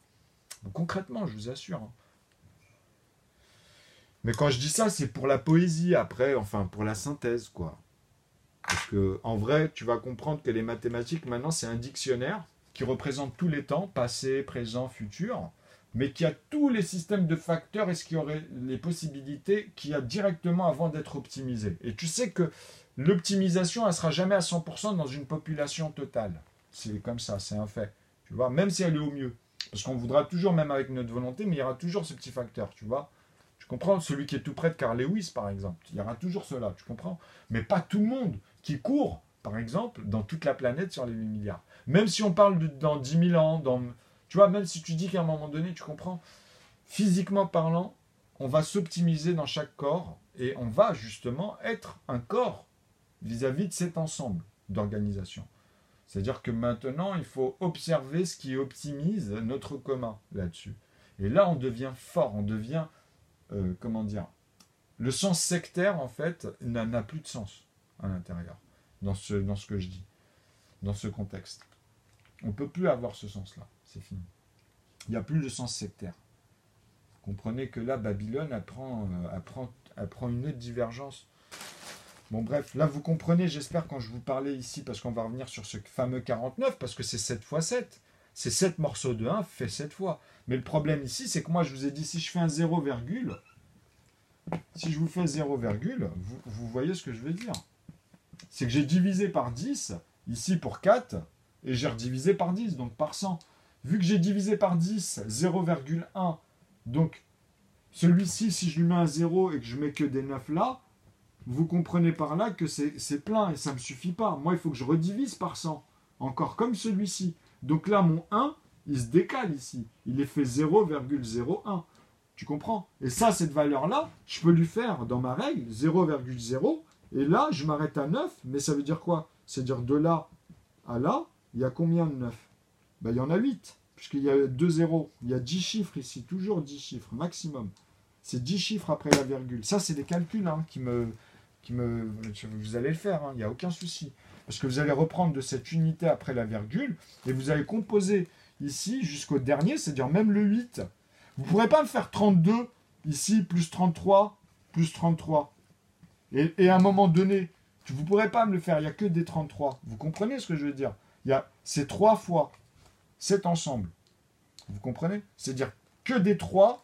Donc, concrètement, je vous assure. Hein. Mais quand je dis ça, c'est pour la poésie après, enfin pour la synthèse, quoi. Parce que en vrai, tu vas comprendre que les mathématiques, maintenant, c'est un dictionnaire qui représente tous les temps, passé, présent, futur, mais qui a tous les systèmes de facteurs et ce qui aurait les possibilités qu'il y a directement avant d'être optimisé. Et tu sais que l'optimisation, elle ne sera jamais à 100% dans une population totale. C'est comme ça, c'est un fait. Tu vois, même si elle est au mieux. Parce qu'on voudra toujours, même avec notre volonté, mais il y aura toujours ce petit facteur, tu vois. Tu comprends? Celui qui est tout près de Carl Lewis, par exemple. Il y aura toujours cela, tu comprends? Mais pas tout le monde qui court, par exemple, dans toute la planète sur les 8 milliards. Même si on parle dans 10 000 ans, tu vois, même si tu dis qu'à un moment donné, tu comprends, physiquement parlant, on va s'optimiser dans chaque corps et on va justement être un corps vis-à-vis de cet ensemble d'organisation. C'est-à-dire que maintenant, il faut observer ce qui optimise notre commun là-dessus. Et là, on devient fort, on devient, comment dire, le sens sectaire, en fait, n'a plus de sens à l'intérieur, dans ce que je dis, dans ce contexte. On ne peut plus avoir ce sens-là, c'est fini. Il n'y a plus de sens sectaire. Vous comprenez que là, Babylone apprend une autre divergence. Bon bref, là vous comprenez, j'espère, quand je vous parlais ici, parce qu'on va revenir sur ce fameux 49, parce que c'est 7 fois 7. C'est 7 morceaux de 1 fait 7 fois. Mais le problème ici, c'est que moi je vous ai dit, si je fais un 0, si je vous fais 0, vous voyez ce que je veux dire. C'est que j'ai divisé par 10, ici pour 4, et j'ai redivisé par 10, donc par 100. Vu que j'ai divisé par 10, 0,1, donc celui-ci, si je lui mets un 0 et que je mets que des 9 là, vous comprenez par là que c'est plein et ça ne me suffit pas. Moi, il faut que je redivise par 100. Encore comme celui-ci. Donc là, mon 1, il se décale ici. Il est fait 0,01. Tu comprends? Et ça, cette valeur-là, je peux lui faire dans ma règle 0,0. Et là, je m'arrête à 9. Mais ça veut dire quoi? C'est-à-dire de là à là, il y a combien de 9? Ben, il y en a 8. Puisqu'il y a 2 zéros. Il y a 10 chiffres ici. Toujours 10 chiffres maximum. C'est 10 chiffres après la virgule. Ça, c'est des calculs vous allez le faire, il n'y a aucun souci. Parce que vous allez reprendre de cette unité après la virgule, et vous allez composer ici jusqu'au dernier, c'est-à-dire même le 8. Vous ne pourrez pas me faire 32, ici, plus 33, plus 33. Et à un moment donné, vous ne pourrez pas me le faire, il n'y a que des 33. Vous comprenez ce que je veux dire? C'est 3 fois cet ensemble. Vous comprenez? C'est-à-dire que des 3.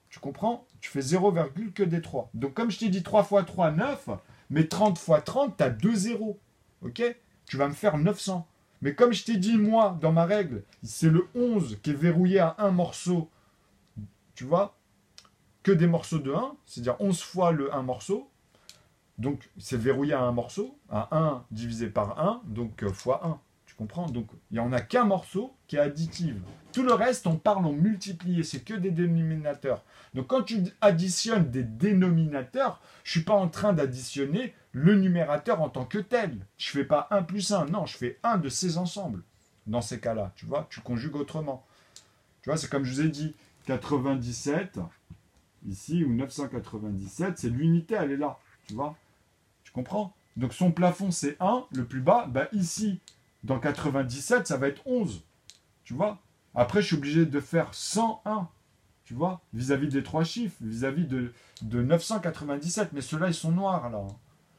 Tu comprends? Tu fais 0, que des 3. Donc comme je t'ai dit 3 fois 3, 9, mais 30 fois 30, tu as 2 zéros. Ok? Tu vas me faire 900. Mais comme je t'ai dit, moi, dans ma règle, c'est le 11 qui est verrouillé à un morceau. Tu vois? Que des morceaux de 1, c'est-à-dire 11 fois le 1 morceau. Donc c'est verrouillé à un morceau, à 1 divisé par 1, donc fois 1. Tu comprends? Donc il n'y en a qu'un morceau qui est additif. Tout le reste, on parle en multiplié, c'est que des dénominateurs. Donc quand tu additionnes des dénominateurs, je ne suis pas en train d'additionner le numérateur en tant que tel. Je ne fais pas 1 plus 1, non, je fais un de ces ensembles. Dans ces cas-là, tu vois, tu conjugues autrement. Tu vois, c'est comme je vous ai dit, 97, ici, ou 997, c'est l'unité, elle est là, tu vois. Tu comprends? Donc son plafond, c'est 1, le plus bas, ben ici, dans 97, ça va être 11. Tu vois? Après, je suis obligé de faire 101. Tu vois? Vis-à-vis des 3 chiffres, vis-à-vis de 997. Mais ceux-là, ils sont noirs, là.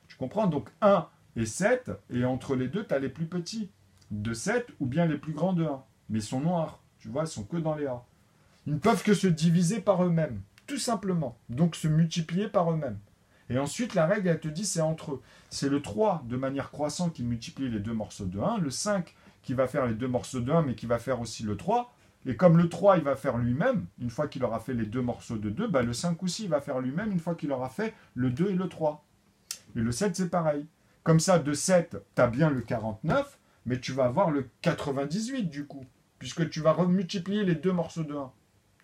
Tu comprends? Donc 1 et 7, et entre les deux, tu as les plus petits de 7 ou bien les plus grands de 1. Mais ils sont noirs. Tu vois? Ils sont que dans les A. Ils ne peuvent que se diviser par eux-mêmes. Tout simplement. Donc se multiplier par eux-mêmes. Et ensuite, la règle, elle te dit, c'est entre eux. C'est le 3 de manière croissante qui multiplie les deux morceaux de 1, le 5 qui va faire les deux morceaux de 1, mais qui va faire aussi le 3. Et comme le 3, il va faire lui-même, une fois qu'il aura fait les deux morceaux de 2, bah le 5 aussi, il va faire lui-même une fois qu'il aura fait le 2 et le 3. Et le 7, c'est pareil. Comme ça, de 7, tu as bien le 49, mais tu vas avoir le 98 du coup, puisque tu vas remultiplier les deux morceaux de 1.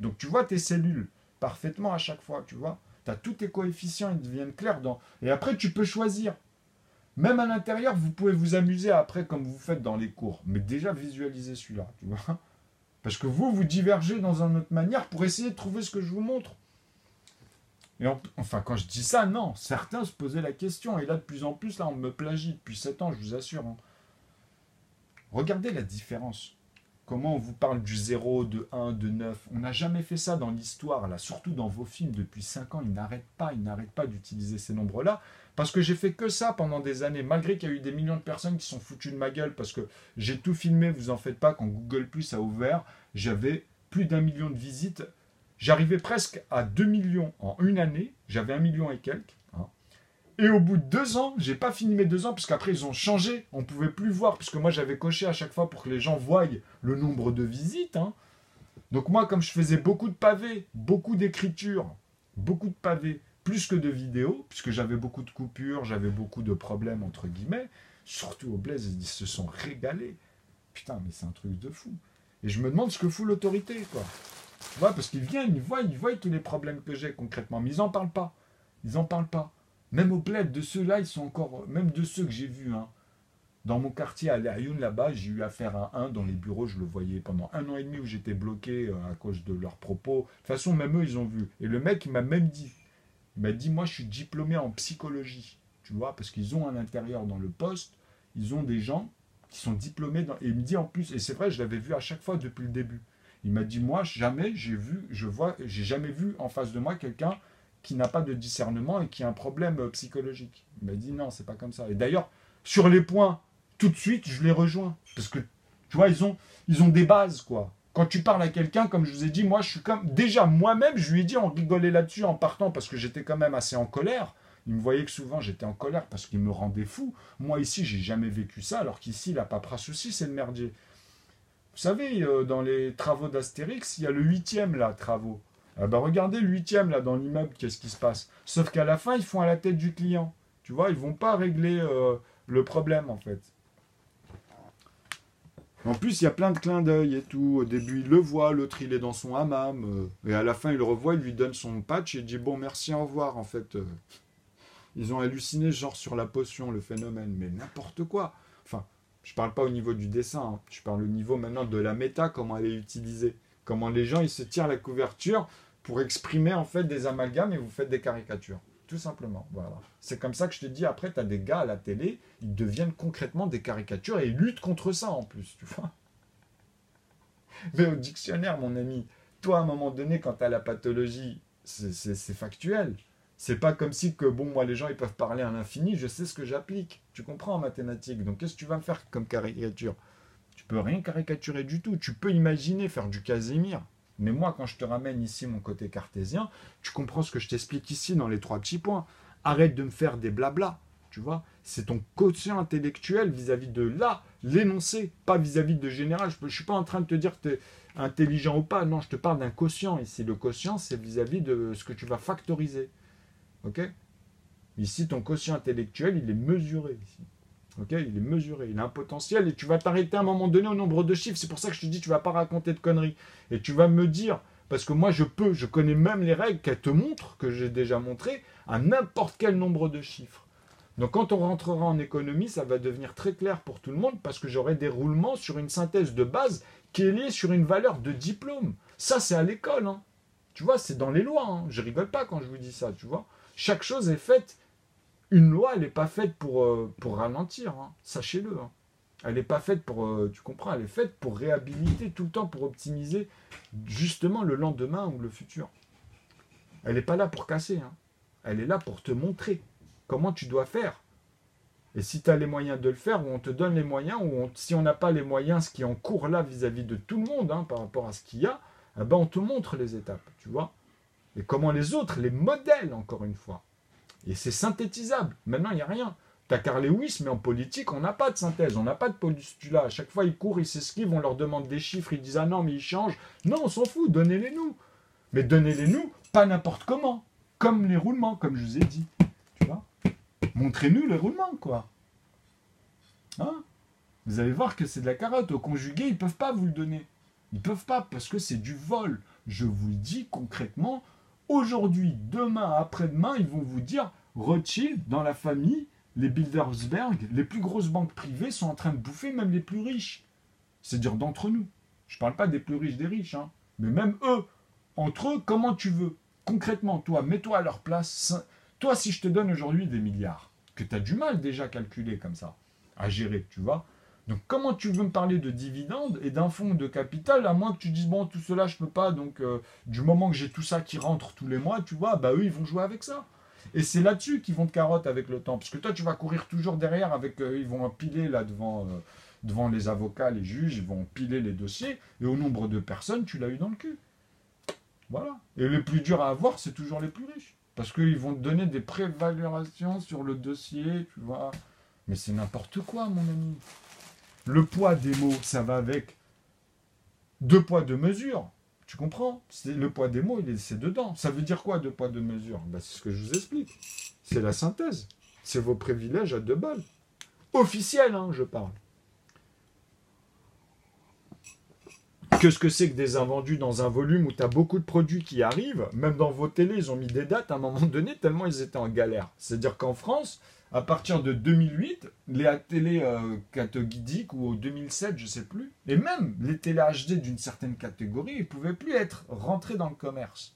Donc tu vois tes cellules parfaitement à chaque fois, tu vois. Tu as tous tes coefficients, ils deviennent clairs. Et après, tu peux choisir. Même à l'intérieur, vous pouvez vous amuser après, comme vous faites dans les cours. Mais déjà, visualisez celui-là, tu vois. Parce que vous divergez dans une autre manière pour essayer de trouver ce que je vous montre. Et enfin, quand je dis ça, non. Certains se posaient la question. Et là, de plus en plus, là, on me plagie depuis 7 ans, je vous assure. Regardez la différence. comment on vous parle du 0, de 1, de 9. On n'a jamais fait ça dans l'histoire, là, surtout dans vos films. Depuis 5 ans, ils n'arrêtent pas d'utiliser ces nombres-là. Parce que j'ai fait que ça pendant des années, malgré qu'il y a eu des millions de personnes qui sont foutues de ma gueule, parce que j'ai tout filmé, vous en faites pas, quand Google Plus a ouvert, j'avais plus d'1 million de visites. J'arrivais presque à 2 millions en une année, j'avais 1 million et quelques. Hein. Et au bout de 2 ans, j'ai pas fini mes 2 ans, parce qu'après ils ont changé, on pouvait plus voir, puisque moi j'avais coché à chaque fois pour que les gens voient le nombre de visites. Hein. Donc moi, comme je faisais beaucoup de pavés, beaucoup d'écriture, beaucoup de pavés, plus que de vidéos, puisque j'avais beaucoup de coupures, j'avais beaucoup de problèmes, entre guillemets, surtout au Blaise, ils se sont régalés. Putain, mais c'est un truc de fou. Et je me demande ce que fout l'autorité, quoi. Tu vois, parce qu'ils viennent, ils voient tous les problèmes que j'ai concrètement, mais ils n'en parlent pas. Ils n'en parlent pas. Même au bled, de ceux-là, ils sont encore... Même de ceux que j'ai vus, hein. Dans mon quartier à Lérioune, là-bas, j'ai eu affaire à un dans les bureaux, je le voyais pendant 1 an et demi où j'étais bloqué à cause de leurs propos. De toute façon, même eux, ils ont vu. Et le mec, il m'a même dit, moi, je suis diplômé en psychologie. Tu vois, parce qu'ils ont à l'intérieur, dans le poste, ils ont des gens qui sont diplômés. Et il me dit en plus, et c'est vrai, je l'avais vu à chaque fois depuis le début. Il m'a dit, moi, jamais j'ai jamais vu en face de moi quelqu'un qui n'a pas de discernement et qui a un problème psychologique. Il m'a dit, non, c'est pas comme ça. Et d'ailleurs, sur les points, tout de suite, je les rejoins. Parce que, tu vois, ils ont des bases, quoi. Quand tu parles à quelqu'un, comme je vous ai dit, moi, je suis comme... Déjà, moi-même, je lui ai dit, on rigolait là-dessus en partant, parce que j'étais quand même assez en colère. Il me voyait que souvent, j'étais en colère parce qu'il me rendait fou. Moi, ici, j'ai jamais vécu ça, alors qu'ici, la paperasse aussi, c'est le merdier. Vous savez, dans les travaux d'Astérix, il y a le 8e, là, travaux. Ah bah, regardez le 8e, là, dans l'immeuble, qu'est-ce qui se passe. Sauf qu'à la fin, ils font à la tête du client. Tu vois, ils vont pas régler le problème, en fait. En plus, il y a plein de clins d'œil et tout. Au début, il le voit, l'autre, il est dans son hammam. Et à la fin, il le revoit, il lui donne son patch et il dit « Bon, merci, au revoir ». En fait, ils ont halluciné, genre, sur la potion, le phénomène. Mais n'importe quoi. Enfin, je parle pas au niveau du dessin. Hein. Je parle au niveau maintenant de la méta, comment elle est utilisée. Comment les gens, ils se tirent la couverture pour exprimer, en fait, des amalgames et vous faites des caricatures. Tout simplement, voilà. C'est comme ça que je te dis, après, tu as des gars à la télé, ils deviennent concrètement des caricatures et ils luttent contre ça en plus, tu vois. Mais au dictionnaire, mon ami, toi, à un moment donné, quand tu as la pathologie, c'est factuel. C'est pas comme si que, bon, moi, les gens, ils peuvent parler à l'infini, je sais ce que j'applique. Tu comprends en mathématiques. Donc, qu'est-ce que tu vas me faire comme caricature? Tu peux rien caricaturer du tout. Tu peux imaginer faire du Casimir. Mais moi, quand je te ramène ici mon côté cartésien, tu comprends ce que je t'explique ici dans les 3 petits points. Arrête de me faire des blabla, tu vois. C'est ton quotient intellectuel vis-à-vis de là, l'énoncé, pas vis-à-vis de général. Je ne suis pas en train de te dire que tu es intelligent ou pas. Non, je te parle d'un quotient ici. Le quotient, c'est vis-à-vis de ce que tu vas factoriser. Ok? Ici, ton quotient intellectuel, il est mesuré ici. Ok, il est mesuré, il a un potentiel et tu vas t'arrêter à un moment donné au nombre de chiffres. C'est pour ça que je te dis, tu vas pas raconter de conneries. Et tu vas me dire, parce que moi je connais même les règles qu'elle te montre, que j'ai déjà montrées, à n'importe quel nombre de chiffres. Donc quand on rentrera en économie, ça va devenir très clair pour tout le monde parce que j'aurai des roulements sur une synthèse de base qui est liée sur une valeur de diplôme. Ça, c'est à l'école. Hein. Tu vois, c'est dans les lois. Hein. Je rigole pas quand je vous dis ça, tu vois. Chaque chose est faite. Une loi, elle n'est pas faite pour ralentir, hein. Sachez-le. Hein. Elle n'est pas faite pour, tu comprends, elle est faite pour réhabiliter tout le temps, pour optimiser justement le lendemain ou le futur. Elle n'est pas là pour casser, hein. Elle est là pour te montrer comment tu dois faire. Et si tu as les moyens de le faire, ou on te donne les moyens, ou si on n'a pas les moyens, ce qui est en cours là vis-à-vis de tout le monde, hein, par rapport à ce qu'il y a, eh ben on te montre les étapes, tu vois. Et comment les autres, les modèles, encore une fois. Et c'est synthétisable. Maintenant, il n'y a rien. Tu as Carl Lewis, mais en politique, on n'a pas de synthèse, on n'a pas de postulat. À chaque fois, ils courent, ils s'esquivent, on leur demande des chiffres, ils disent « Ah non, mais ils changent. » Non, on s'en fout, donnez-les-nous. Mais donnez-les-nous, pas n'importe comment. Comme les roulements, comme je vous ai dit. Tu vois? Montrez-nous les roulements, quoi. Hein? Vous allez voir que c'est de la carotte. Au conjugué, ils ne peuvent pas vous le donner. Ils ne peuvent pas, parce que c'est du vol. Je vous le dis concrètement. Aujourd'hui, demain, après-demain, ils vont vous dire Rothschild, dans la famille, les Bilderberg, les plus grosses banques privées sont en train de bouffer même les plus riches. C'est-à-dire d'entre nous. Je ne parle pas des plus riches des riches, hein, mais même eux, entre eux, comment tu veux. Concrètement, toi, mets-toi à leur place. Toi, si je te donne aujourd'hui des milliards, que tu as du mal déjà à calculer comme ça, à gérer, tu vois, Donc comment tu veux me parler de dividendes et d'un fonds de capital, à moins que tu dises, bon, tout cela, je peux pas, donc du moment que j'ai tout ça qui rentre tous les mois, tu vois, bah eux, ils vont jouer avec ça. Et c'est là-dessus qu'ils vont te carotte avec le temps. Parce que toi, tu vas courir toujours derrière avec, ils vont empiler là devant les avocats, les juges, ils vont empiler les dossiers, et au nombre de personnes, tu l'as eu dans le cul. Voilà. Et les plus durs à avoir, c'est toujours les plus riches. Parce qu'ils vont te donner des prévalurations sur le dossier, tu vois. Mais c'est n'importe quoi, mon ami. Le poids des mots, ça va avec deux poids, deux mesures. Tu comprends? Le poids des mots, c'est dedans. Ça veut dire quoi, deux poids, deux mesures? Ben, c'est ce que je vous explique. C'est la synthèse. C'est vos privilèges à deux balles. Officiel, hein, je parle. Qu'est-ce que c'est que des invendus dans un volume où tu as beaucoup de produits qui arrivent? Même dans vos télés, ils ont mis des dates à un moment donné, tellement ils étaient en galère. C'est-à-dire qu'en France, à partir de 2008, les télés cathodiques ou au 2007, je ne sais plus, et même les télés HD d'une certaine catégorie, ils ne pouvaient plus être rentrés dans le commerce.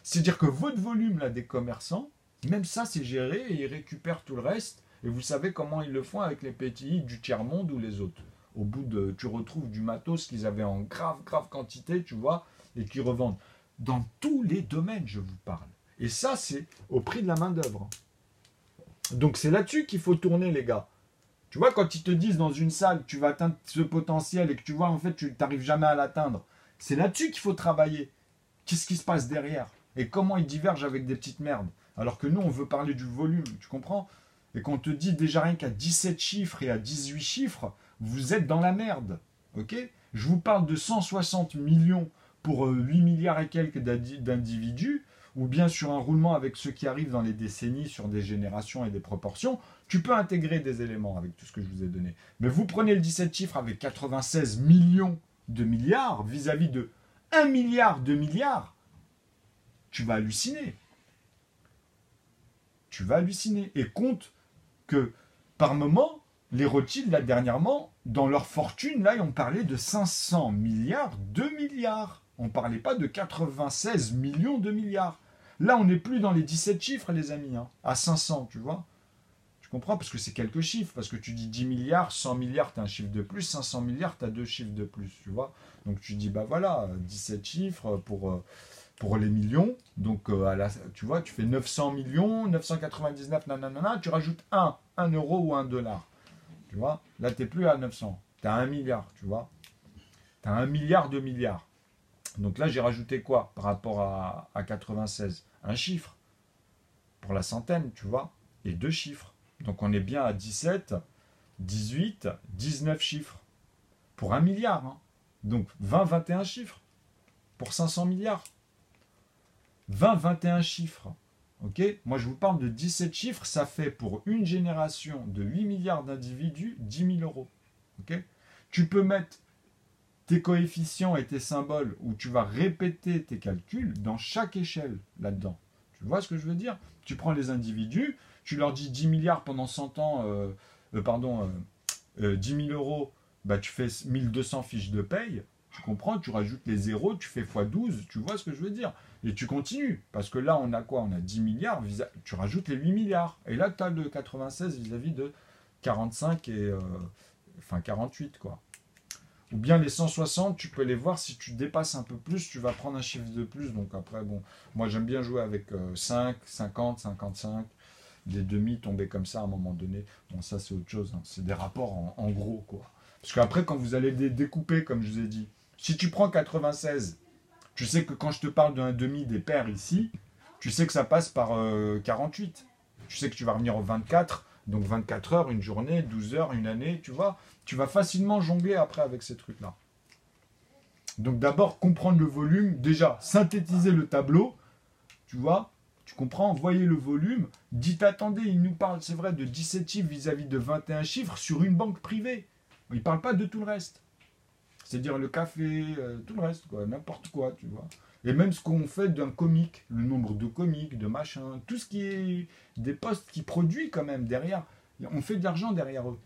C'est-à-dire que votre volume là, des commerçants, même ça c'est géré et ils récupèrent tout le reste. Et vous savez comment ils le font avec les PTI du tiers-monde ou les autres. Au bout de, tu retrouves du matos qu'ils avaient en grave quantité, tu vois, et qui revendent. Dans tous les domaines, je vous parle. Et ça, c'est au prix de la main-d'œuvre. Donc c'est là-dessus qu'il faut tourner, les gars. Tu vois, quand ils te disent dans une salle, tu vas atteindre ce potentiel et que tu vois, en fait, tu n'arrives jamais à l'atteindre. C'est là-dessus qu'il faut travailler. Qu'est-ce qui se passe derrière? Et comment ils divergent avec des petites merdes? Alors que nous, on veut parler du volume, tu comprends? Et qu'on te dit déjà rien qu'à 17 chiffres et à 18 chiffres, vous êtes dans la merde. Ok? Je vous parle de 160 millions pour 8 milliards et quelques d'individus, ou bien sur un roulement avec ce qui arrive dans les décennies, sur des générations et des proportions, tu peux intégrer des éléments avec tout ce que je vous ai donné. Mais vous prenez le 17 chiffres avec 96 millions de milliards vis-à-vis de 1 milliard de milliards, tu vas halluciner. Tu vas halluciner. Et compte que par moment, les Rothschild, là, dernièrement, dans leur fortune, là, on parlait de 500 milliards, 2 milliards. On ne parlait pas de 96 millions de milliards. Là, on n'est plus dans les 17 chiffres, les amis, hein, à 500, tu vois. Tu comprends? Parce que c'est quelques chiffres. Parce que tu dis 10 milliards, 100 milliards, tu as un chiffre de plus. 500 milliards, tu as deux chiffres de plus, tu vois. Donc tu dis, bah voilà, 17 chiffres pour les millions. Donc, tu vois, tu fais 900 millions, 999, nanana, tu rajoutes 1 euro ou 1 dollar. Tu vois, là, tu n'es plus à 900. Tu as 1 milliard, tu vois. Tu as 1 milliard de milliards. Donc là, j'ai rajouté quoi par rapport à 96? Un chiffre pour la centaine, tu vois, et deux chiffres. Donc on est bien à 17, 18, 19 chiffres pour 1 milliard. Hein. Donc 20, 21 chiffres pour 500 milliards. 20, 21 chiffres. Ok? Moi, je vous parle de 17 chiffres. Ça fait pour une génération de 8 milliards d'individus 10 000 euros. Ok? Tu peux mettre tes coefficients et tes symboles où tu vas répéter tes calculs dans chaque échelle là-dedans. Tu vois ce que je veux dire? Tu prends les individus, tu leur dis 10 milliards pendant 100 ans, 10 000 euros, bah, tu fais 1200 fiches de paye. Tu comprends? Tu rajoutes les zéros, tu fais x12, tu vois ce que je veux dire? Et tu continues. Parce que là, on a quoi? On a 10 milliards, tu rajoutes les 8 milliards. Et là, tu as le 96 vis-à-vis de 45 et 48, quoi. Ou bien les 160, tu peux les voir, si tu dépasses un peu plus, tu vas prendre un chiffre de plus. Donc après, bon, moi j'aime bien jouer avec 5, 50, 55, des demi tomber comme ça à un moment donné. Bon, ça c'est autre chose, hein. C'est des rapports en gros, quoi. Parce qu'après, quand vous allez les découper, comme je vous ai dit, si tu prends 96, tu sais que quand je te parle d'un demi des paires ici, tu sais que ça passe par 48. Tu sais que tu vas revenir au 24, donc 24 heures, une journée, 12 heures, une année, tu vois. Tu vas facilement jongler après avec ces trucs-là. Donc d'abord, comprendre le volume. Déjà, synthétiser le tableau. Tu vois, tu comprends, voyez le volume. Dites, attendez, il nous parle, c'est vrai, de 17 chiffres vis-à-vis de 21 chiffres sur une banque privée. Il ne parle pas de tout le reste. C'est-à-dire le café, tout le reste, quoi, n'importe quoi, tu vois. Et même ce qu'on fait d'un comique, le nombre de comiques, de machins, tout ce qui est des postes qui produit quand même derrière. On fait de l'argent derrière eux.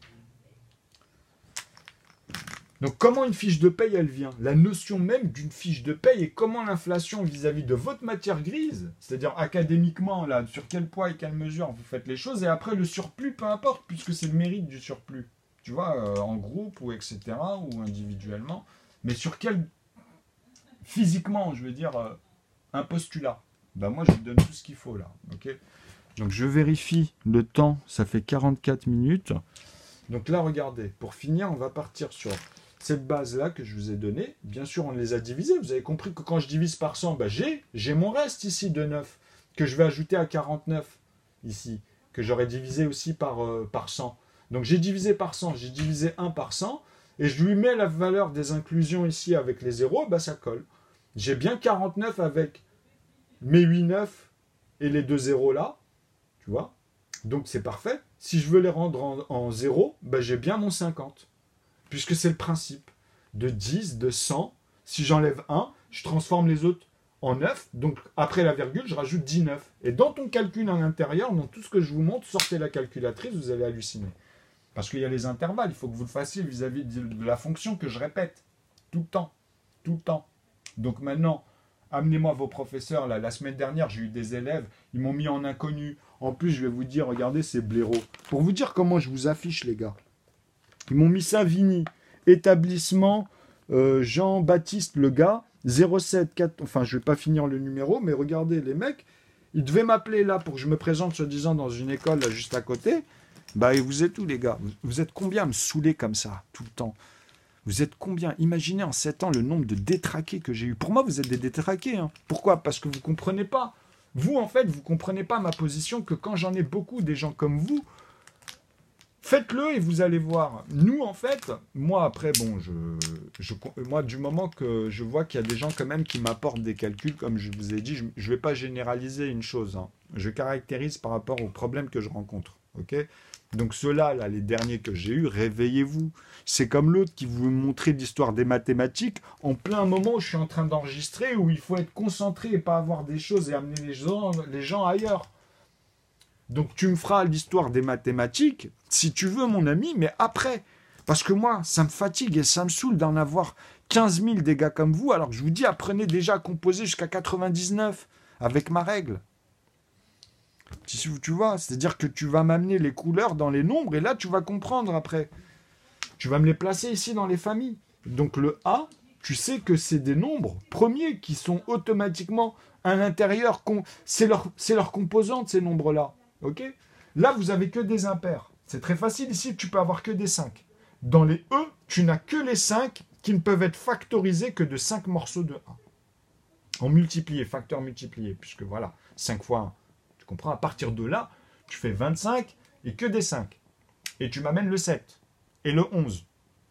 Donc comment une fiche de paye, elle vient? La notion même d'une fiche de paye et comment l'inflation vis-à-vis de votre matière grise, c'est-à-dire académiquement, là, sur quel poids et quelle mesure vous faites les choses, et après le surplus, peu importe, puisque c'est le mérite du surplus. tu vois, en groupe ou etc. ou individuellement. Mais sur quel, physiquement, je veux dire, un postulat. Ben moi, je vous donne tout ce qu'il faut là. Ok. Donc je vérifie le temps, ça fait 44 minutes. Donc là, regardez, pour finir, on va partir sur cette base-là que je vous ai donnée. Bien sûr, on les a divisées. Vous avez compris que quand je divise par 100, ben j'ai mon reste ici de 9, que je vais ajouter à 49 ici, que j'aurais divisé aussi par 100. Donc j'ai divisé par 100, j'ai divisé 1 par 100, et je lui mets la valeur des inclusions ici avec les zéros, ben ça colle. J'ai bien 49 avec mes 8 9 et les deux zéros là, tu vois. Donc c'est parfait. Si je veux les rendre en 0, ben j'ai bien mon 50. Puisque c'est le principe. De 10, de 100, si j'enlève 1, je transforme les autres en 9. Donc après la virgule, je rajoute 19. Et dans ton calcul à l'intérieur, dans tout ce que je vous montre, sortez la calculatrice, vous allez halluciner. Parce qu'il y a les intervalles, il faut que vous le fassiez vis-à-vis de la fonction que je répète. Tout le temps. Tout le temps. Donc maintenant, amenez-moi vos professeurs. Là, la semaine dernière, j'ai eu des élèves, ils m'ont mis en inconnu. En plus, je vais vous dire, regardez, c'est blaireau. Pour vous dire comment je vous affiche, les gars. Ils m'ont mis Savigny, établissement Jean-Baptiste le gars, 07 4... Enfin, je vais pas finir le numéro, mais regardez, les mecs, ils devaient m'appeler là pour que je me présente, soi-disant, dans une école là, juste à côté. Bah, et vous êtes où, les gars? Vous êtes combien à me saouler comme ça, tout le temps? Vous êtes combien? Imaginez en 7 ans le nombre de détraqués que j'ai eu. Pour moi, vous êtes des détraqués. Hein. Pourquoi? Parce que vous ne comprenez pas. Vous, en fait, vous ne comprenez pas ma position, que quand j'en ai beaucoup, des gens comme vous, faites-le et vous allez voir. Nous, en fait, moi, après, bon, moi, du moment que je vois qu'il y a des gens quand même qui m'apportent des calculs, comme je vous ai dit, je ne vais pas généraliser une chose. Hein. Je caractérise par rapport aux problèmes que je rencontre. Ok? Donc ceux-là, là, les derniers que j'ai eus, réveillez-vous. C'est comme l'autre qui vous montrait l'histoire des mathématiques en plein moment où je suis en train d'enregistrer, où il faut être concentré et pas avoir des choses et amener les gens ailleurs. Donc tu me feras l'histoire des mathématiques, si tu veux mon ami, mais après. Parce que moi, ça me fatigue et ça me saoule d'en avoir 15 000 des gars comme vous, alors que je vous dis, apprenez déjà à composer jusqu'à 99 avec ma règle. Tu vois, c'est-à-dire que tu vas m'amener les couleurs dans les nombres et là, tu vas comprendre après. Tu vas me les placer ici dans les familles. Donc le A, tu sais que c'est des nombres premiers qui sont automatiquement à l'intérieur. C'est leur composante, ces nombres-là. Ok? Là, vous avez que des impairs. C'est très facile. Ici, tu peux avoir que des 5. Dans les E, tu n'as que les 5 qui ne peuvent être factorisés que de 5 morceaux de 1. En multiplié, facteur multiplié. Puisque voilà, 5 fois 1. Tu comprends? À partir de là, tu fais 25 et que des 5. Et tu m'amènes le 7. Et le 11.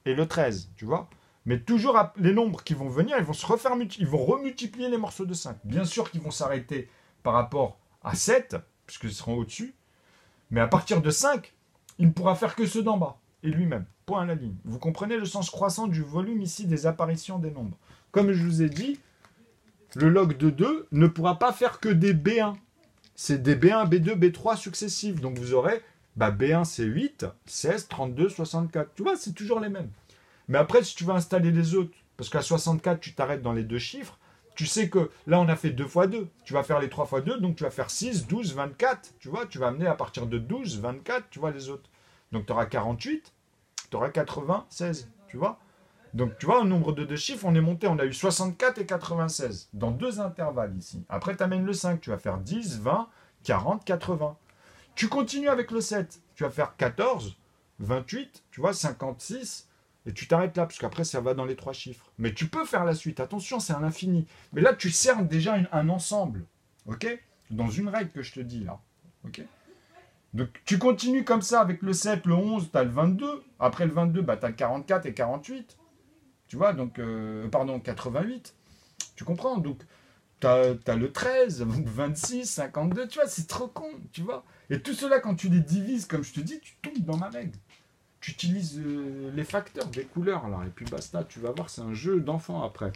Et le 13. Tu vois? Mais toujours, les nombres qui vont venir, ils vont se refaire ils vont remultiplier les morceaux de 5. Bien sûr qu'ils vont s'arrêter par rapport à 7, puisqu'ils seront au-dessus. Mais à partir de 5, il ne pourra faire que ceux d'en bas. Et lui-même. Point à la ligne. Vous comprenez le sens croissant du volume ici des apparitions des nombres. Comme je vous ai dit, le log de 2 ne pourra pas faire que des B1. C'est des B1, B2, B3 successifs. Donc vous aurez B1 c'est 8, 16, 32, 64. Tu vois, c'est toujours les mêmes. Mais après, si tu veux installer les autres, parce qu'à 64, tu t'arrêtes dans les deux chiffres, tu sais que là, on a fait 2 fois 2. Tu vas faire les 3 fois 2, donc tu vas faire 6, 12, 24. Tu vois, tu vas amener à partir de 12, 24, tu vois, les autres. Donc tu auras 48, tu auras 96, tu vois. Donc tu vois, au nombre de deux chiffres, on est monté, on a eu 64 et 96, dans deux intervalles ici. Après, tu amènes le 5, tu vas faire 10, 20, 40, 80. Tu continues avec le 7, tu vas faire 14, 28, tu vois, 56, et tu t'arrêtes là, parce qu'après, ça va dans les 3 chiffres. Mais tu peux faire la suite, attention, c'est un infini. Mais là, tu cernes déjà un ensemble, ok? Dans une règle que je te dis là, ok? Donc, tu continues comme ça avec le 7, le 11, tu as le 22. Après le 22, tu as le 44 et 48. Tu vois, donc, 88. Tu comprends? Donc, tu as le 13, 26, 52. Tu vois, c'est trop con, tu vois. Et tout cela, quand tu les divises, comme je te dis, tu tombes dans ma règle. Tu utilises les facteurs des couleurs, là. Et puis basta, tu vas voir, c'est un jeu d'enfant après.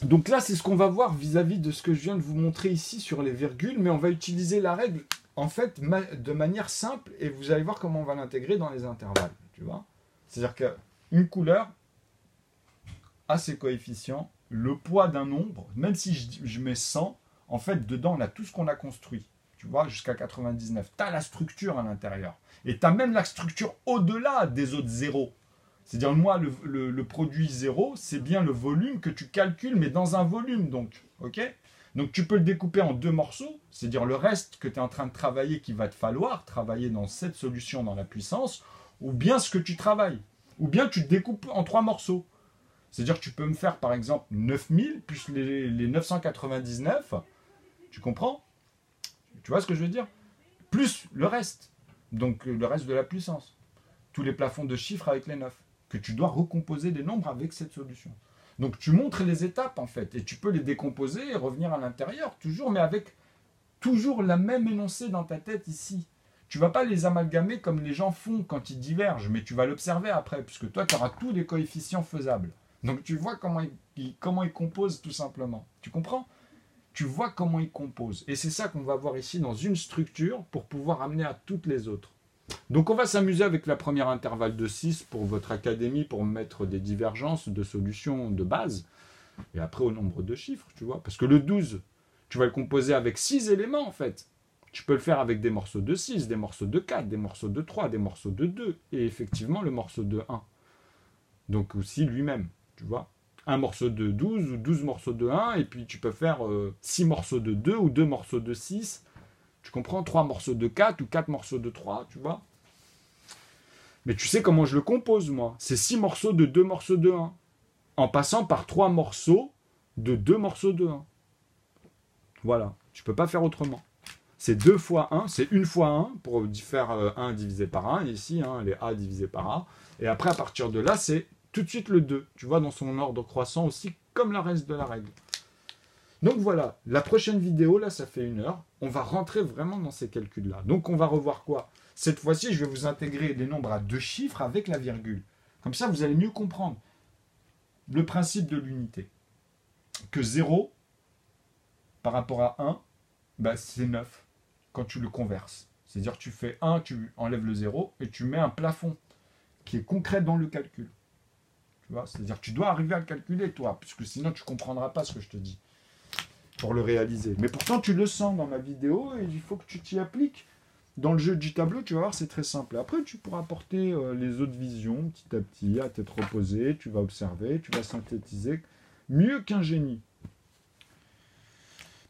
Donc là, c'est ce qu'on va voir vis-à-vis de ce que je viens de vous montrer ici sur les virgules, mais on va utiliser la règle, en fait, de manière simple, et vous allez voir comment on va l'intégrer dans les intervalles, tu vois. C'est-à-dire qu'une couleur a ses coefficients, le poids d'un nombre, même si je mets 100, en fait, dedans, on a tout ce qu'on a construit, tu tu vois, jusqu'à 99. Tu as la structure à l'intérieur. Et tu as même la structure au-delà des autres zéros. C'est-à-dire, moi, le produit zéro, c'est bien le volume que tu calcules, mais dans un volume, donc. OK? Donc, tu peux le découper en 2 morceaux, c'est-à-dire le reste que tu es en train de travailler, qu'il va te falloir travailler dans cette solution, dans la puissance, ou bien ce que tu travailles. Ou bien tu te découpes en 3 morceaux. C'est-à-dire que tu peux me faire, par exemple, 9000 plus les 999. Tu comprends? Tu vois ce que je veux dire? Plus le reste. Donc, le reste de la puissance. Tous les plafonds de chiffres avec les 9. Que tu dois recomposer les nombres avec cette solution. Donc, tu montres les étapes, en fait. Et tu peux les décomposer et revenir à l'intérieur, toujours, mais avec toujours la même énoncé dans ta tête ici. Tu ne vas pas les amalgamer comme les gens font quand ils divergent, mais tu vas l'observer après, puisque toi, tu auras tous les coefficients faisables. Donc, tu vois comment ils composent, tout simplement. Tu comprends? Tu vois comment ils composent. Et c'est ça qu'on va voir ici dans une structure pour pouvoir amener à toutes les autres. Donc, on va s'amuser avec la première intervalle de 6 pour votre académie, pour mettre des divergences de solutions de base. Et après, au nombre de chiffres, tu vois. Parce que le 12, tu vas le composer avec 6 éléments, en fait. Tu peux le faire avec des morceaux de 6, des morceaux de 4, des morceaux de 3, des morceaux de 2, et effectivement le morceau de 1. Donc aussi lui-même, tu vois. Un morceau de 12 ou 12 morceaux de 1, et puis tu peux faire 6 morceaux de 2 ou 2 morceaux de 6. Tu comprends? 3 morceaux de 4 ou 4 morceaux de 3, tu vois. Mais tu sais comment je le compose, moi. C'est 6 morceaux de 2 morceaux de 1, en passant par 3 morceaux de 2 morceaux de 1. Voilà, tu peux pas faire autrement. C'est 2 fois 1, c'est 1 fois 1 pour faire 1 divisé par 1, ici, les A divisé par A. Et après, à partir de là, c'est tout de suite le 2, tu vois, dans son ordre croissant aussi, comme le reste de la règle. Donc voilà, la prochaine vidéo, là, ça fait 1 heure, on va rentrer vraiment dans ces calculs-là. Donc on va revoir quoi? Cette fois-ci, je vais vous intégrer les nombres à 2 chiffres avec la virgule. Comme ça, vous allez mieux comprendre le principe de l'unité. Que 0, par rapport à 1, bah, c'est 9. Quand tu le converses. C'est-à-dire tu fais 1, tu enlèves le 0 et tu mets un plafond qui est concret dans le calcul. Tu vois, c'est-à-dire tu dois arriver à le calculer toi, puisque sinon tu ne comprendras pas ce que je te dis pour le réaliser. Mais pourtant tu le sens dans ma vidéo et il faut que tu t'y appliques. Dans le jeu du tableau, tu vas voir, c'est très simple. Après, tu pourras apporter les autres visions petit à petit, à tête reposée, tu vas observer, tu vas synthétiser. Mieux qu'un génie.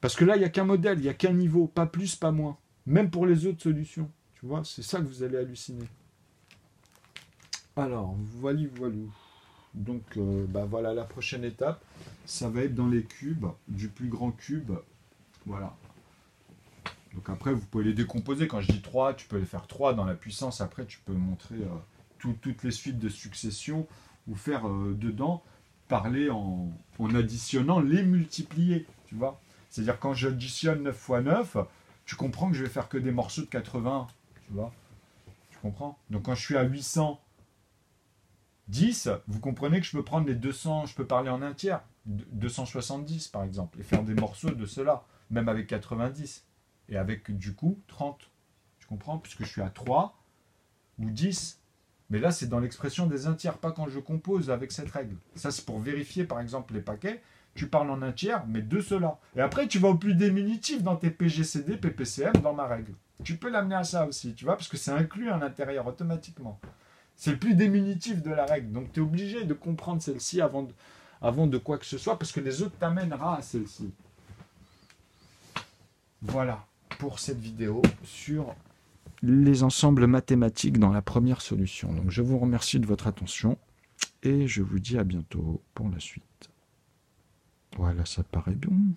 Parce que là, il n'y a qu'un modèle, il n'y a qu'un niveau, pas plus, pas moins. Même pour les autres solutions. Tu vois, c'est ça que vous allez halluciner. Alors, voilà. Donc, voilà la prochaine étape. Ça va être dans les cubes, du plus grand cube. Voilà. Donc après, vous pouvez les décomposer. Quand je dis 3, tu peux les faire 3 dans la puissance. Après, tu peux montrer toutes les suites de succession ou faire dedans, parler en additionnant les multipliés. Tu vois. C'est-à-dire quand j'additionne 9 fois 9, tu comprends que je vais faire que des morceaux de 80. Tu vois? Tu comprends? Donc quand je suis à 810, vous comprenez que je peux prendre les 200, je peux parler en un tiers, 270 par exemple, et faire des morceaux de cela, même avec 90. Et avec du coup 30. Tu comprends? Puisque je suis à 3 ou 10. Mais là, c'est dans l'expression des un tiers, pas quand je compose avec cette règle. Ça, c'est pour vérifier par exemple les paquets. Tu parles en un tiers, mais de cela. Et après, tu vas au plus diminutif dans tes PGCD, PPCM, dans ma règle. Tu peux l'amener à ça aussi, tu vois, parce que c'est inclus à l'intérieur automatiquement. C'est le plus diminutif de la règle. Donc, tu es obligé de comprendre celle-ci avant de quoi que ce soit, parce que les autres t'amènera à celle-ci. Voilà pour cette vidéo sur les ensembles mathématiques dans la première solution. Donc, je vous remercie de votre attention et je vous dis à bientôt pour la suite. Voilà, ça paraît bon.